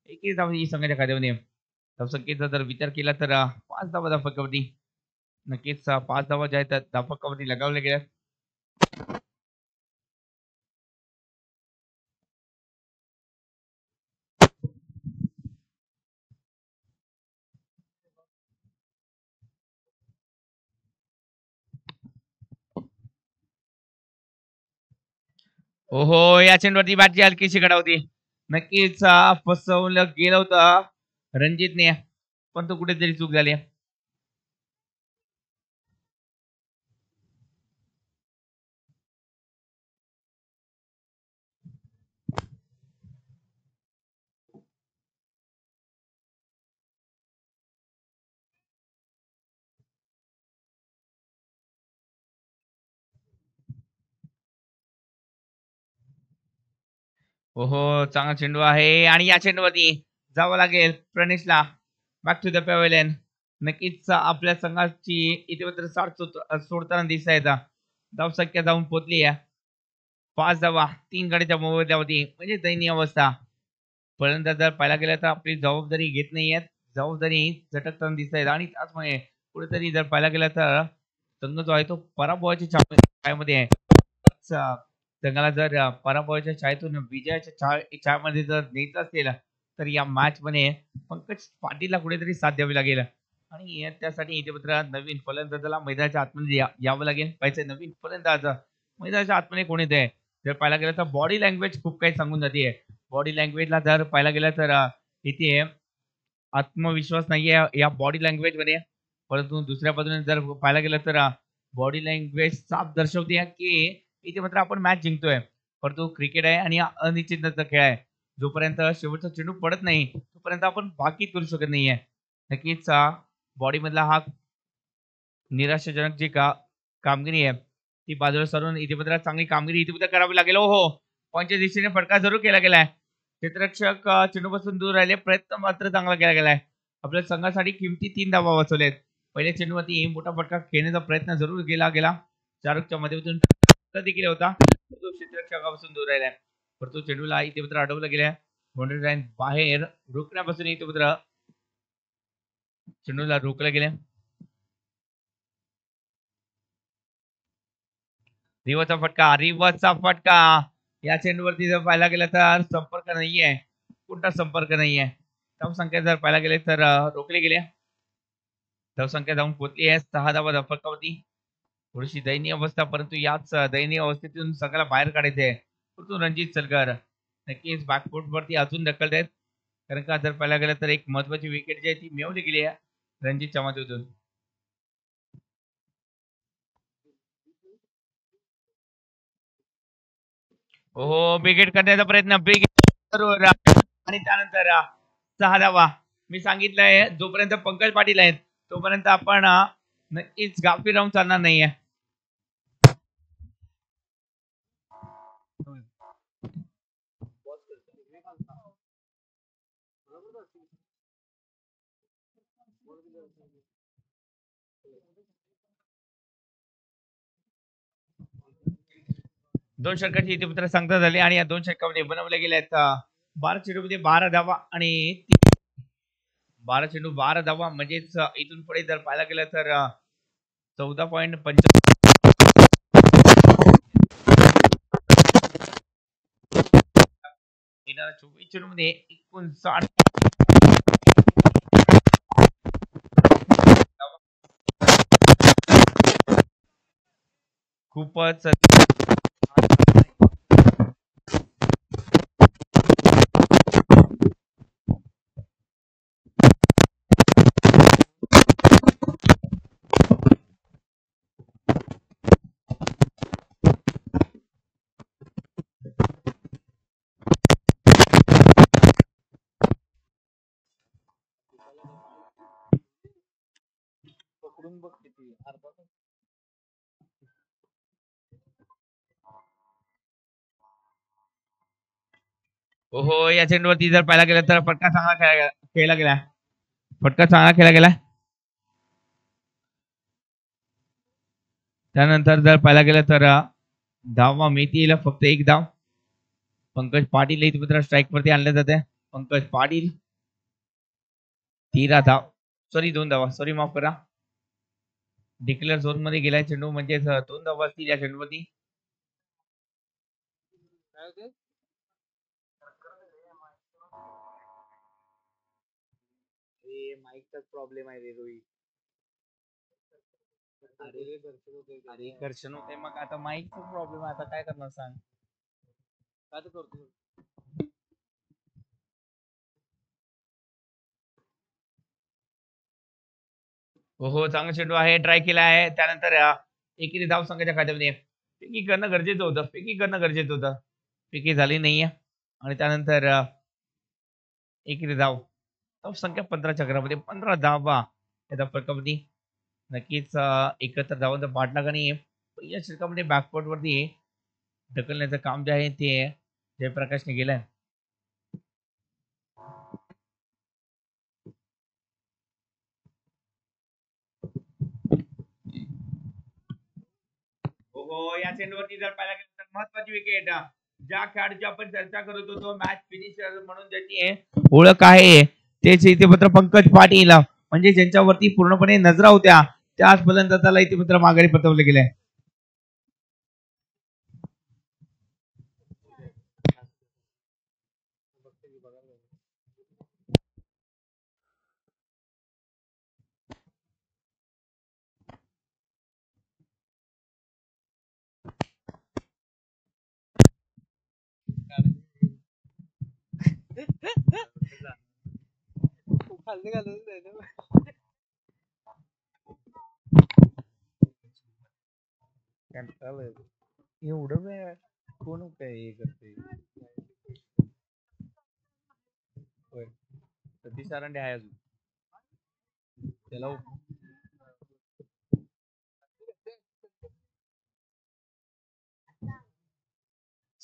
एकही धाव ही संघाच्या खात्यामध्ये. धावसंख्येचा जर विचार केला तर 5 धावा धावफलकावरती. नक्कीच 5 धावा ज्या आहेत धावफलकावरती लगावल्या गेल्या. ओहो या चेंडूवरती बॅटची हलकीशी गडा होती. नक्कीच फसवलं गेलं होतं रणजितने पण तो कुठेतरी चूक झाली. ओहो चांगला चेंडू आहे आणि या चेंडूवरती जावं लागेल प्रणेशला. Back to the pavilion. नक्कीच आपल्या संघाची इथे मात्र सोडताना दिसत आहेत. धावसंख्या जाऊन पोहोचली आहे 5 धावा 3 गड्याच्या मोबदल्यावरती म्हणजे दयनीय अवस्था. फलंदाज जर पाहायला गेलं तर आपली जबाबदारी घेत नाहीयेत. जबाबदारी झटकताना दिसत आहेत आणि त्याचमुळे कुठेतरी जर पाहायला गेलं तर संघ जो आहे तो पराभवाच्या छायेमध्ये आहे. संघाला जर पराभवाच्या छायेतून विजयाच्या छायेमध्ये जर न्यायचं असेल तर या मॅच मध्ये पंकज पाटीलला कुठेतरी साथ द्यावी लागेल आणि त्यासाठी इथे मात्र नवीन फलंदाजाला मैदानाच्या आतमध्ये यावं लागेल. पाहिजे नवीन फलंदाज मैदानाच्या आतमध्ये कोण येते जर पाहायला गेलं तर बॉडी लँग्वेज खूप काही सांगून जाते. बॉडी लँग्वेजला जर पाहायला गेलं तर इथे आत्मविश्वास नाहीये या बॉडी लँग्वेज मध्ये, परंतु दुसऱ्या बाजूने जर पाहायला गेलं तर बॉडी लँग्वेज साफ दर्शवते की इथे मात्र आपण मॅच जिंकतोय. परंतु क्रिकेट आहे आणि अनिश्चिततेचा खेळ आहे. जोपर्यंत शेवटचा चेंडू पडत नाही तोपर्यंत आपण बाकी करू शकत नाहीये. नक्कीच बॉडी मधला हा निराशाजनक जी कामगिरी आहे ती बाजूला सरून इथे मात्र चांगली कामगिरी इथे मात्र करावी लागेल. हो, पॉईंटच्या दिशेने फटका जरूर केला गेलाय. क्षेत्ररक्षक चेंडूपासून दूर राहिले, प्रयत्न मात्र चांगला केला गेलाय. आपल्या संघासाठी किमती 3 धावा वाचवलेत. पहिल्या चेंडूवरती मोठा फटका खेळण्याचा प्रयत्न जरूर केला गेला. शाहरुखच्या माध्यमातून देखील होता, तो क्षेत्ररक्षकापासून दूर राहिलाय. परंतु चेंडूला इथे मात्र अडवलं गेलाय. बाउंड्री लाईन बाहेर रोखण्यापासून इथे मात्र चेंडूला रोखलं गेलं. रिवर्सचा फटका या चेंडूवरती जर पाहायला गेलं तर संपर्क नाहीये, कोणता संपर्क नाहीये. धावसंख्या जर पाहायला गेले तर रोखले गेले. धावसंख्या जाऊन पोहोचली आहे 6 धावा धावफलकावरती. थोडीशी दयनीय अवस्था, परंतु याच दयनीय अवस्थेतून सगळ्याला बाहेर काढायचंय. परंतु रणजित सलगर नक्कीच बॅकफूट वरती अजून ढकलत आहेत, कारण का जर पाहायला गेलं तर एक महत्वाची विकेट जी आहे ती मिळवली गेली आहे रणजितच्या माध्यमातून. हो, बिगेट करण्याचा प्रयत्न बरोबर आणि त्यानंतर 6 धावा. मी सांगितलंय जोपर्यंत पंकज पाटील आहेत तोपर्यंत आपण नक्कीच गाफील राहून चालणार नाहीये. दोन षटकांची इथे मात्र सांगता झाली आणि या 2 षटकामध्ये बनवले गेले आहेत 12 चेंडूमध्ये 12 धावा आणि 12 चेंडू 12 धावा, म्हणजेच इथून पुढे जर पाहायला गेलं तर 14.5 24 चेंडू मध्ये 59 खूपच पकडून बघ किती अर्धा तास. हो, या चेंडूवरती जर पाहायला गेलं तर फटका चांगला खेळला गेला. फटका चांगला खेळला गेला. त्यानंतर जर पाहायला गेलं तर धावा मिळतील फक्त 1 धाव. पंकज पाटील इथे मात्र स्ट्राईक वरती आणले जाते. पंकज पाटील 13 धाव, सॉरी 2 धावा, सॉरी माफ करा. डिक्लेअर झोन मध्ये गेलाय चेंडू, म्हणजे 2 धावा असतील या चेंडूवरती. माईकचाच प्रॉब्लेम आहे रे रोहित. अरे घर्षण होते, मग आता माईकचा प्रॉब्लेम आहे, आता काय करणार सांग. काय करतो हो, चांगला चेंडू आहे, ट्राय केला आहे. त्यानंतर एकेरी धाव संघाच्या खात्यामध्ये पिकी करणं गरजेचं होतं. पिकी झाली नाहीये आणि त्यानंतर एकेरी धाव संख्या 15 चक्रामध्ये 15 धावा या फलकामध्ये. नक्कीच एकत्र धावांचा पाठलाग आणि पहिल्या षटकामध्ये बॅकफुट वरती ढकलण्याचं काम जे आहे ते जयप्रकाशने केलंय. हो, या चेंडूवरती जर पाहायला गेलं तर महत्वाची विकेट. ज्या खेळाडूची आपण चर्चा करत होतो मॅच फिनिशर म्हणून ज्याची ओळख आहे तेच इथे मात्र पंकज पाटील, म्हणजे ज्यांच्यावरती पूर्णपणे नजरा होत्या त्याच फलंदाजाला इथे मात्र माघारी पटवले गेले. खाल्ले घालून जायचं. कंटाळा येतो. एवढं वेळ कोण काय हे करते. होय. सतीश सारंडे आहे अजून. त्याला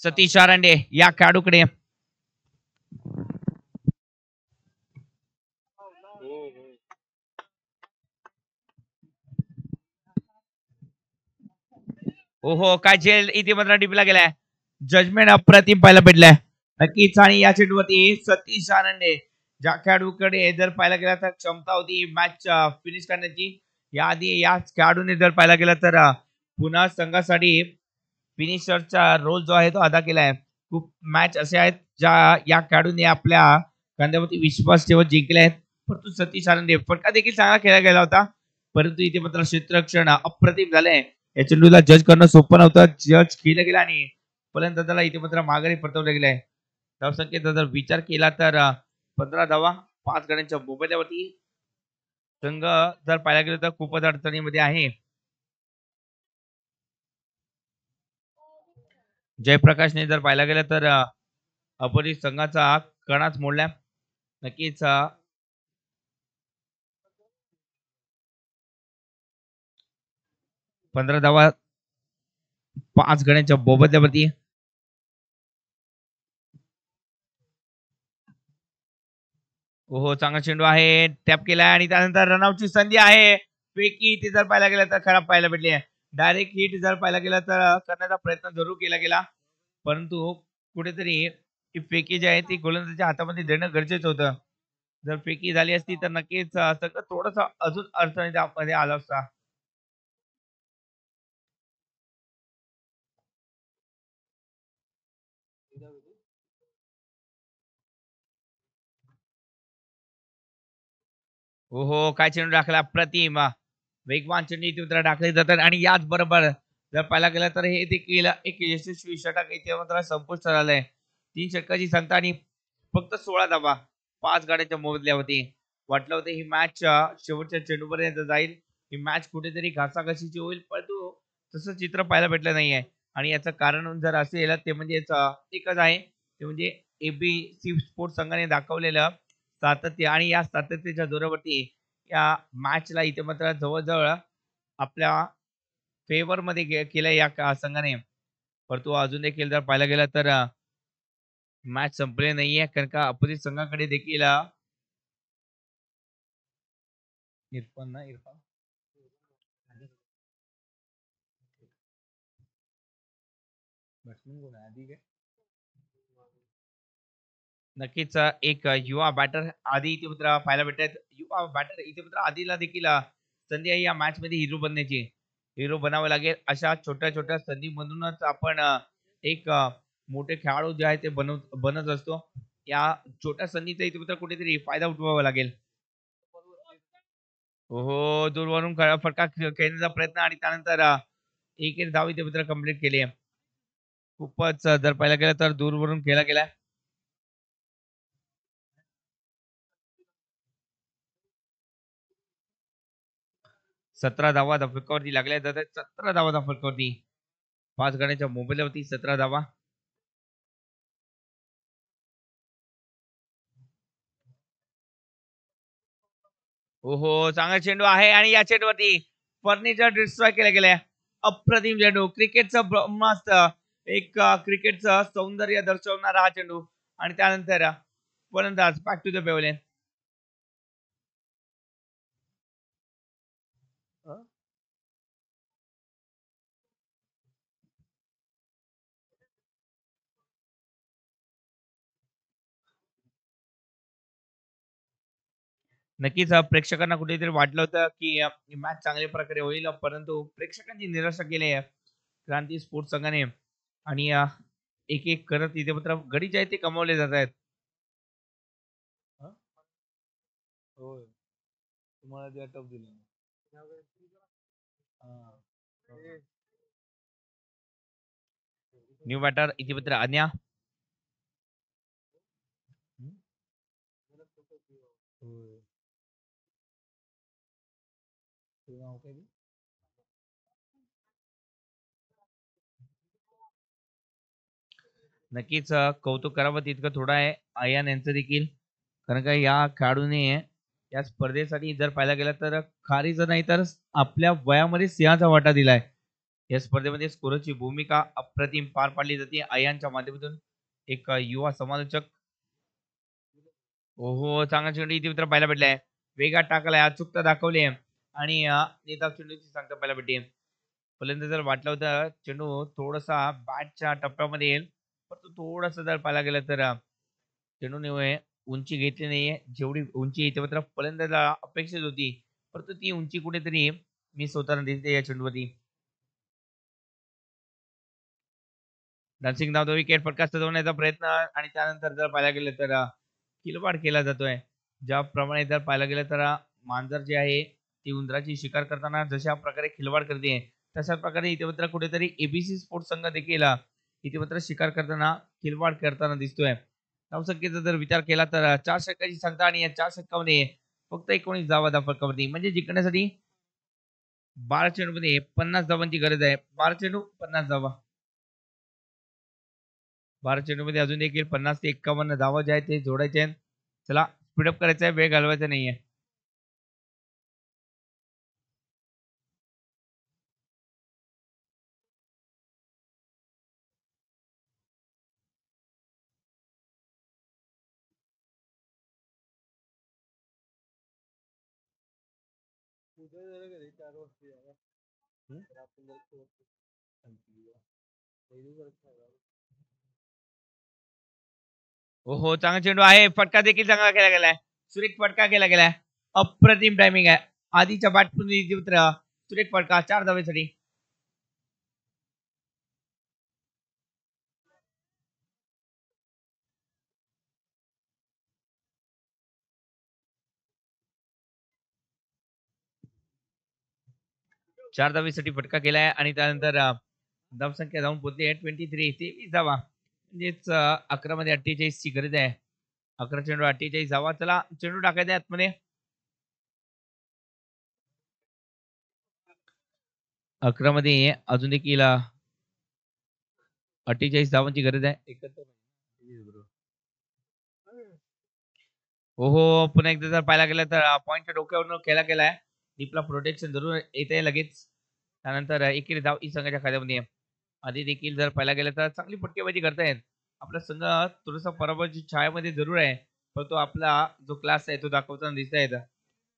सतीश शारांडे या खेळाडूकडे ओहो काय झेल इथे मात्र डिपला गेलाय. जजमेंट अप्रतिम पाहायला भेटलाय नक्कीच. आणि या चेंडूवरती सतीश आनंदे ज्या खेळाडूकडे जर पाहायला गेला तर क्षमता होती मॅच फिनिश करण्याची, याआधी याच खेळाडूने जर पाहायला गेला तर पुन्हा संघासाठी फिनिशरचा रोल जो आहे तो अदा केलाय. खूप मॅच असे आहेत ज्या या खेळाडूने आपल्या खांद्यावरती विश्वास ठेवत जिंकले आहेत. परंतु सतीश आनंदे फटका देखील चांगला खेळला गेला होता, परंतु इथे मात्र क्षेत्ररक्षण अप्रतिम झालंय. या चेंडूला जज करणं सोपं नव्हतं. जज केलं गेलं आणि फलंदाजाला इथे मात्र माघारी परतवलं गेलंय. धावसंख्येचा जर विचार केला तर 15 धावा 5 गड्यांच्या मोबदल्यावरती संघ जर पाहायला गेलं तर खूपच अडचणीमध्ये आहे. जयप्रकाशने जर पाहायला गेलं तर अपरित संघाचा कणाच मोडल्या. नक्कीच 15 धावा 5 गड्यांच्या मोबदल्यावरती. हो चांगला चेंडू आहे, टॅप केलाय आणि त्यानंतर रनआउटची संधी आहे. पैकी ती जर पाहायला गेलं तर खराब पाहायला भेटली आहे. डायरेक्ट हिट जर पाहायला गेलं तर करण्याचा प्रयत्न जरूर केला गेला, परंतु कुठेतरी ती फेकी जी आहे ती गोलंदाजाच्या हातामध्ये देणं गरजेचं होतं. जर फेकी झाली असती तर नक्कीच सगळं थोडस अजून अडचणीमध्ये आला असता. हो काय चेंडू टाकला प्रतिम. वेगवान चेंडू इथे मात्र टाकले जातात आणि याच बरोबर जर पाहायला गेलं तर हे देखील एक यशस्वी षटक इथे मात्र संपुष्टात आलंय. 3 षटकाची संख्या आणि फक्त 16 धावा 5 गाड्यांच्या मोबदल्यावरती. वाटलं होतं ही मॅच शेवटच्या चेंडूपर्यंत जाईल, ही मॅच कुठेतरी घासाघाशीची होईल, परंतु तसं चित्र पाहायला भेटलं नाहीये. आणि याचं कारण जर असेल ते म्हणजे एकच आहे, ते म्हणजे एबीसी स्पोर्ट्स संघाने दाखवलेलं सातत्य आणि या सातत्याच्या जोरावरती या मॅचला इथे मात्र जवळजवळ आपल्या फेवर मध्ये केलं या संघाने. परंतु अजून देखील जर पाहायला गेलं तर मॅच संपले नाहीये, कारण का अपोजिट संघाकडे देखील इरफान ना इरफान बॅट्समन कोण आहे आधी काय? नक्कीच एक युवा बॅटर आधी इथे मात्र पाहायला भेटतात. युवा बॅटर इथे मात्र आधीला देखील संधी आहे या मॅच मध्ये हिरो बनण्याची. हिरो बनावं लागेल अशा छोट्या छोट्या संधीमधूनच आपण एक मोठे खेळाडू जे आहे ते बनत असतो. या छोट्या संधीचा इथे मात्र कुठेतरी फायदा उठवावा लागेल. हो दूरवरून फटका खेळण्याचा प्रयत्न आणि त्यानंतर एक एक धाव इथे मात्र कंप्लीट केली आहे. खूपच जर पाहायला गेलं तर दूरवरून केला गेला. 17 धावा फलकावरती लागल्या जातात. 17 धावा फलकावरती 5 गड्यांच्या मोबाईलवरती 17 धावा. हो चांगला चेंडू आहे आणि या चेंडूवरती फर्निचर डिस्ट्रॉय केला गेलाय. अप्रतिम चेंडू क्रिकेटचं ब्रह्मास्त्र, एक क्रिकेटचं सौंदर्य दर्शवणारा हा चेंडू आणि त्यानंतर फलंदाज बॅक टू द पेवलेन. नक्कीच प्रेक्षकांना कुठेतरी वाटलं होतं की मॅच चांगल्या प्रकारे होईल, परंतु प्रेक्षकांची निराशा केली आहे क्रांती स्पोर्ट्स संघाने. आणि एक एक करत इथे मात्र गडी जे आहेत ते कमावले जात आहेत. होय. तुम्हाला जे टप दिलं. न्यू बॅटर इथे मात्र अन्या होय. तुझं नाव काय ते? नक्कीच कौतुक करावं तितकं थोडं आहे आयान यांचं देखील. कारण का या खेळाडूने या स्पर्धेसाठी जर पाहायला गेलं तर खारीचं नाही तर आपल्या वयामध्ये सिंहाचा वाटा दिलाय. या स्पर्धेमध्ये स्कोरची भूमिका अप्रतिम पार पाडली जाते आयांच्या माध्यमातून. एक युवा समालोचक. ओहो, चांगला चेंडू इथे मित्र पाहायला भेटलाय. वेगात टाकलाय, अचूकता दाखवली आहे आणि नेता चेंडूची सांगता पाहायला भेटते. पहिल्यांदा जर वाटलं होतं चेंडू थोडासा बॅटच्या टप्प्यामध्ये येईल, परंतु थोडंसं जर पाहायला गेलं तर चेंडूने उंची घेतली नाहीये. जेवढी उंची इथे मात्र फलंदाजाला अपेक्षित होती, परंतु ती उंची कुठेतरी मिस होताना दिसते या चेंडूवरती. डान्सिंग धावतो विकेट फटका सजवण्याचा प्रयत्न आणि त्यानंतर जर पाहायला गेलं तर किलवाड केला जातोय. ज्याप्रमाणे जर पाहायला गेलं तर मांजर जे आहे ती उंदराची शिकार करताना जशा प्रकारे खिलवाड करते तशाच प्रकारे इथे मात्र कुठेतरी एबीसी स्पोर्ट्स संघ देखील इथे मात्र शिकार करताना खिलवाड करताना दिसतोय. धावसंख्येचा जर विचार केला तर 4 षटकाची संख्या आणि या 4 षटकामध्ये फक्त 19 धावा फलकावरती म्हणजे जिंकण्यासाठी 12 चेंडूमध्ये 50 धावांची गरज आहे. 12 चेंडू 50 धावा. 12 चेंडूमध्ये अजून देखील 50 ते 51 धावा जे आहेत ते जोडायचे आहेत. चला स्पीडअप करायचा आहे, वेळ घालवायचा नाहीये. तुझं झालं का रे 4 वर्ष याला? तर आपण जर संपली पहिली वर्ष हो हो, चांगला चेंडू आहे. फटका देखील चांगला केला गेलाय. सुरेख फटका केला गेलाय. अप्रतिम टायमिंग आहे. आधीच्या बॅटपून चित्र सुरेख फटका 4 धावेसाठी. चार धावेसाठी फटका केलाय आणि त्यानंतर धावसंख्या जाऊन पोहोचली आहे 23. 23 धावा म्हणजेच 11 मध्ये 48 ची गरज आहे. 11 चेंडू 48 धावा. चला चेंडू टाकायचा आहे आतमध्ये. 11 मध्ये अजून देखील 48 धावांची गरज आहे. एकत्र ब्रो. हो हो, पुन्हा एकदा जर पाहायला गेलं तर पॉईंटच्या डोक्यावरून केला गेलाय. डीपला प्रोटेक्शन जरूर येते लगेच. त्यानंतर एकेरी धाव ई संघाच्या खात्यामध्ये आहे. आधी देखील जर पाहायला गेलं तर चांगली फटकेबाजी करतायत. आपला संघ थोडासा पराभवाची छायामध्ये जरूर आहे, परंतु आपला जो क्लास आहे तो दाखवताना दिसत आहेत.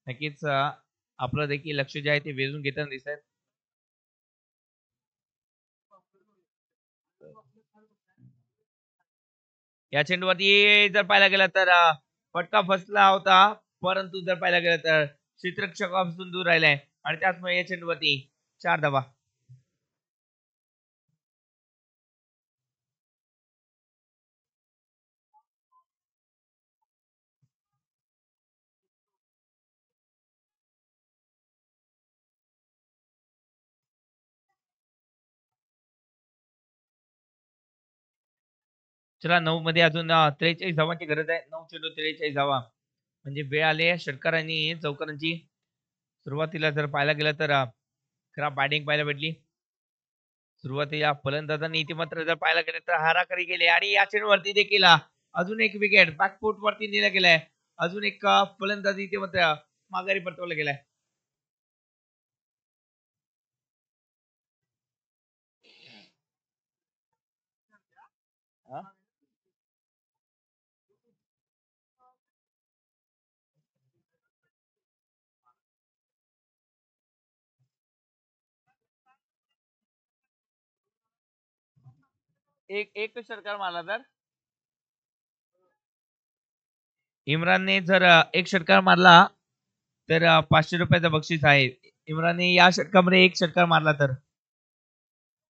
नक्कीच आपलं देखील लक्ष जे आहे ते वेधून घेताना दिसत आहेत. या चेंडूवरती जर पाहायला गेलं तर फटका फसला होता, परंतु जर पाहायला गेलं तर क्षेत्ररक्षकापासून दूर राहिलाय आणि त्याचमुळे या चेंडूवरती 4 धावा. चला 9 मध्ये अजून 43 धावांची गरज आहे. 9 चेंडू 43 धावा म्हणजे वेळ आली आहे षटकार आणि चौकारांची. सुरुवातीला जर पाहायला गेलं तर खराब बॅटिंग पाहायला भेटली. सुरुवातीला फलंदाजांनी इतिमात्र जर पाहायला गेलं तर हाराकरी गेले आणि या चेंडूवरती देखील अजून एक विकेट बॅकफूट वरती नेला गेलाय. अजून एक फलंदाज इथे मात्र माघारी परतवला गेलाय. हा? एक षटकार मारला तर इम्रानने जर एक षटकार मारला तर 500 रुपयाचं बक्षीस आहे. इम्रानने या षटकामध्ये एक षटकार मारला तर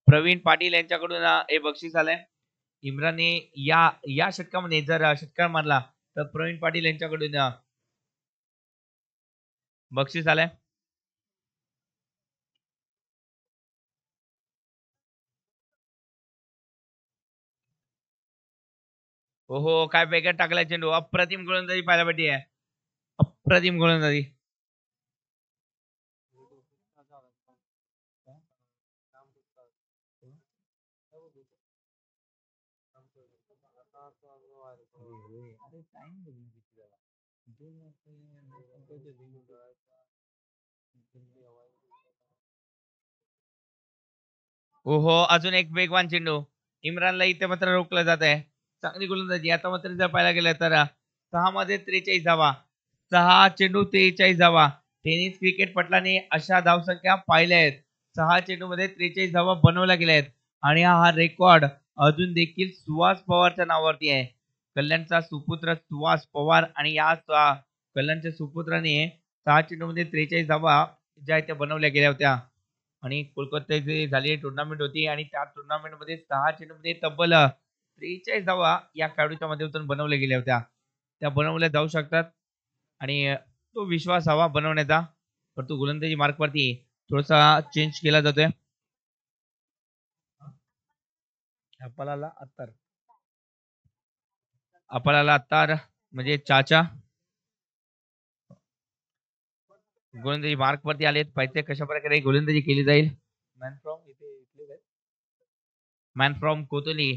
प्रवीण पाटील यांच्याकडून हे बक्षीस आलंय. इम्रानने या या षटकामध्ये जर षटकार मारला तर प्रवीण पाटील यांच्याकडून बक्षीस आलंय. हो हो, काय वेगळं टाकलाय चेंडू. अप्रतिम गोलंदाजी पाहायला भेटते. अप्रतिम गोलंदाजी. ओहो, अजून एक वेगवान चेंडू. इम्रानला इथे मात्र रोखलं जात आहे. चांगली गोलंदाजी. आता मात्र जर पाहायला गेलं तर 6 मध्ये 43 धावा. 6 चेंडू 43 धावा. टेनिस क्रिकेट पटलाने अशा धावसंख्या पाहिल्या आहेत. 6 चेंडूमध्ये 43 धावा बनवल्या गेल्या आहेत आणि हा रेकॉर्ड अजून देखील सुहास पवारच्या नावावरती आहे. कल्याणचा सुपुत्र सुहास पवार आणि या कल्याणच्या सुपुत्राने 6 चेंडूमध्ये 43 धावा ज्या आहेत त्या बनवल्या गेल्या होत्या. आणि कोलकात्याची झालेली टुर्नामेंट होती आणि त्या टुर्नामेंट मध्ये 6 चेंडूमध्ये तब्बल 43 धावा या खेळाडूच्या माध्यमातून बनवल्या गेल्या होत्या. त्या बनवल्या जाऊ शकतात आणि तो विश्वास हवा बनवण्याचा. परंतु गोलंदाजी मार्कवरती थोडासा चेंज केला जातोय. अपलाला अत्तार म्हणजे चाचा गोलंदाजी मार्क वरती आलेत. पाहिजे कशा प्रकारे गोलंदाजी केली जाईल. Man from Kotoli.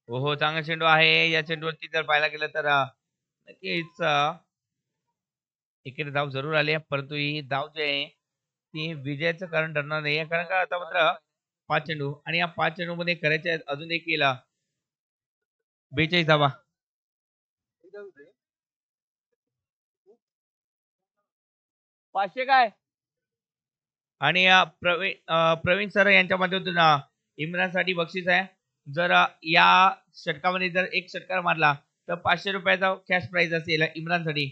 हो चांगला चेंडू आहे. या चेंडूवरती जर पाहायला गेलं तर नक्कीच एकेरी धाव जरूर आली, परंतु ही धाव जी आहे ती विजयाचं कारण ठरणार नाही. कारण का आता मात्र 5 चेंडू आणि या 5 चेंडू मध्ये करायचे आहेत अजून देखील 42 धावा. पाचशे काय आणि प्रवीण सर यांच्या माध्यमातून इम्रानसाठी बक्षीस आहे. जर या षटकामध्ये जर एक षटकार मारला तर 500 रुपयाचा कॅश प्राइज असेल इम्रानसाठी.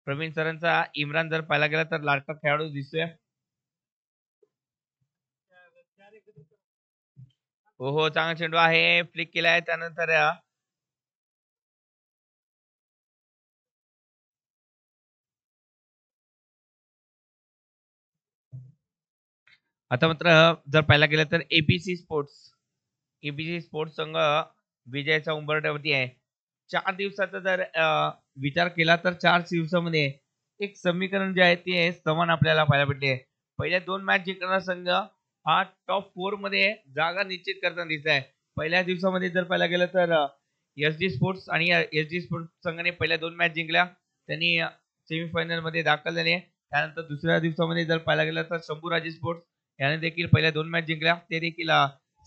प्रवीण सरांचा इम्रान जर पाहायला गेला तर लाडका खेळाडू दिसतोय. हो चांगला चेंडू आहे. फ्लिक केलाय. त्यानंतर आता मात्र जर पाहायला गेलं तर एबीसी स्पोर्ट्स संघ विजयाच्या उंबरठ्यावरती आहे. 4 दिवसाचा जर विचार केला तर 4 दिवसामध्ये एक समीकरण जे आहे ते समान आपल्याला पाहायला भेटले. पहिल्या 2 मॅच जिंकणारा संघ हा टॉप 4 मध्ये जागा निश्चित करताना दिसत आहे. पहिल्या दिवसामध्ये जर पाहायला गेलं तर एसडी स्पोर्ट्स आणि एसडी स्पोर्ट्स संघाने पहिल्या 2 मॅच जिंकल्या. त्यांनी सेमीफायनल मध्ये दाखल झाले. त्यानंतर दुसऱ्या दिवसामध्ये जर पाहायला गेलं तर शंभूराजे स्पोर्ट्स याने देखील पहिल्या 2 मॅच जिंकल्या. ते देखील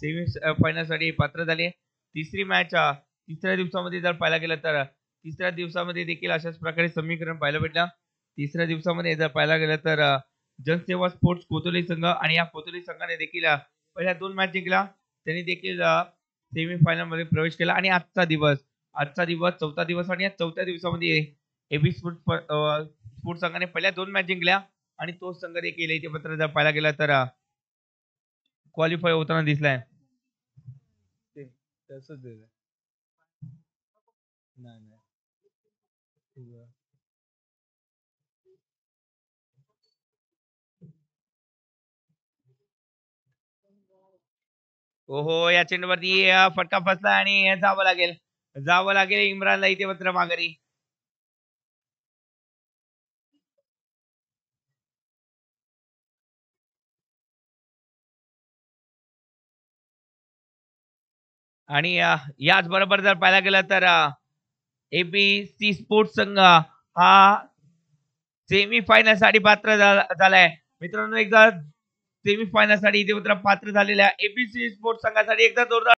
सेमी फायनल साठी पात्र झाले. तिसरी मॅच तिसऱ्या दिवसामध्ये जर पाहायला गेलं तर तिसऱ्या दिवसामध्ये देखील अशाच प्रकारे समीकरण पाहायला भेटलं. तिसऱ्या दिवसामध्ये जर पाहायला गेलं तर जनसेवा स्पोर्ट्स कोतोली संघ आणि या कोतोली संघाने देखील पहिल्या 2 मॅच जिंकल्या. त्यांनी देखील सेमीफायनल मध्ये प्रवेश केला आणि आजचा दिवस चौथा दिवस आणि या चौथ्या दिवसामध्ये एबी स्पोर्ट्स संघाने पहिल्या 2 मॅच जिंकल्या आणि तो संघ देखील इथे पत्र जर पाहायला गेला तर क्वालिफाय होताना दिसलाय. तसंच दिलं नाही. ओहो या चेंडूवरती फटका फसला आणि जावं लागेल इम्रानला इथे मात्र माघारी. आणि याच बरोबर जर पाहायला गेलं तर एबीसी स्पोर्ट्स संघ हा सेमीफायनल साठी पात्र झालाय. मित्रांनो एकदा सेमीफायनल साठी इथे मात्र पात्र झालेल्या एबीसी स्पोर्ट्स संघासाठी एकदा जोरदार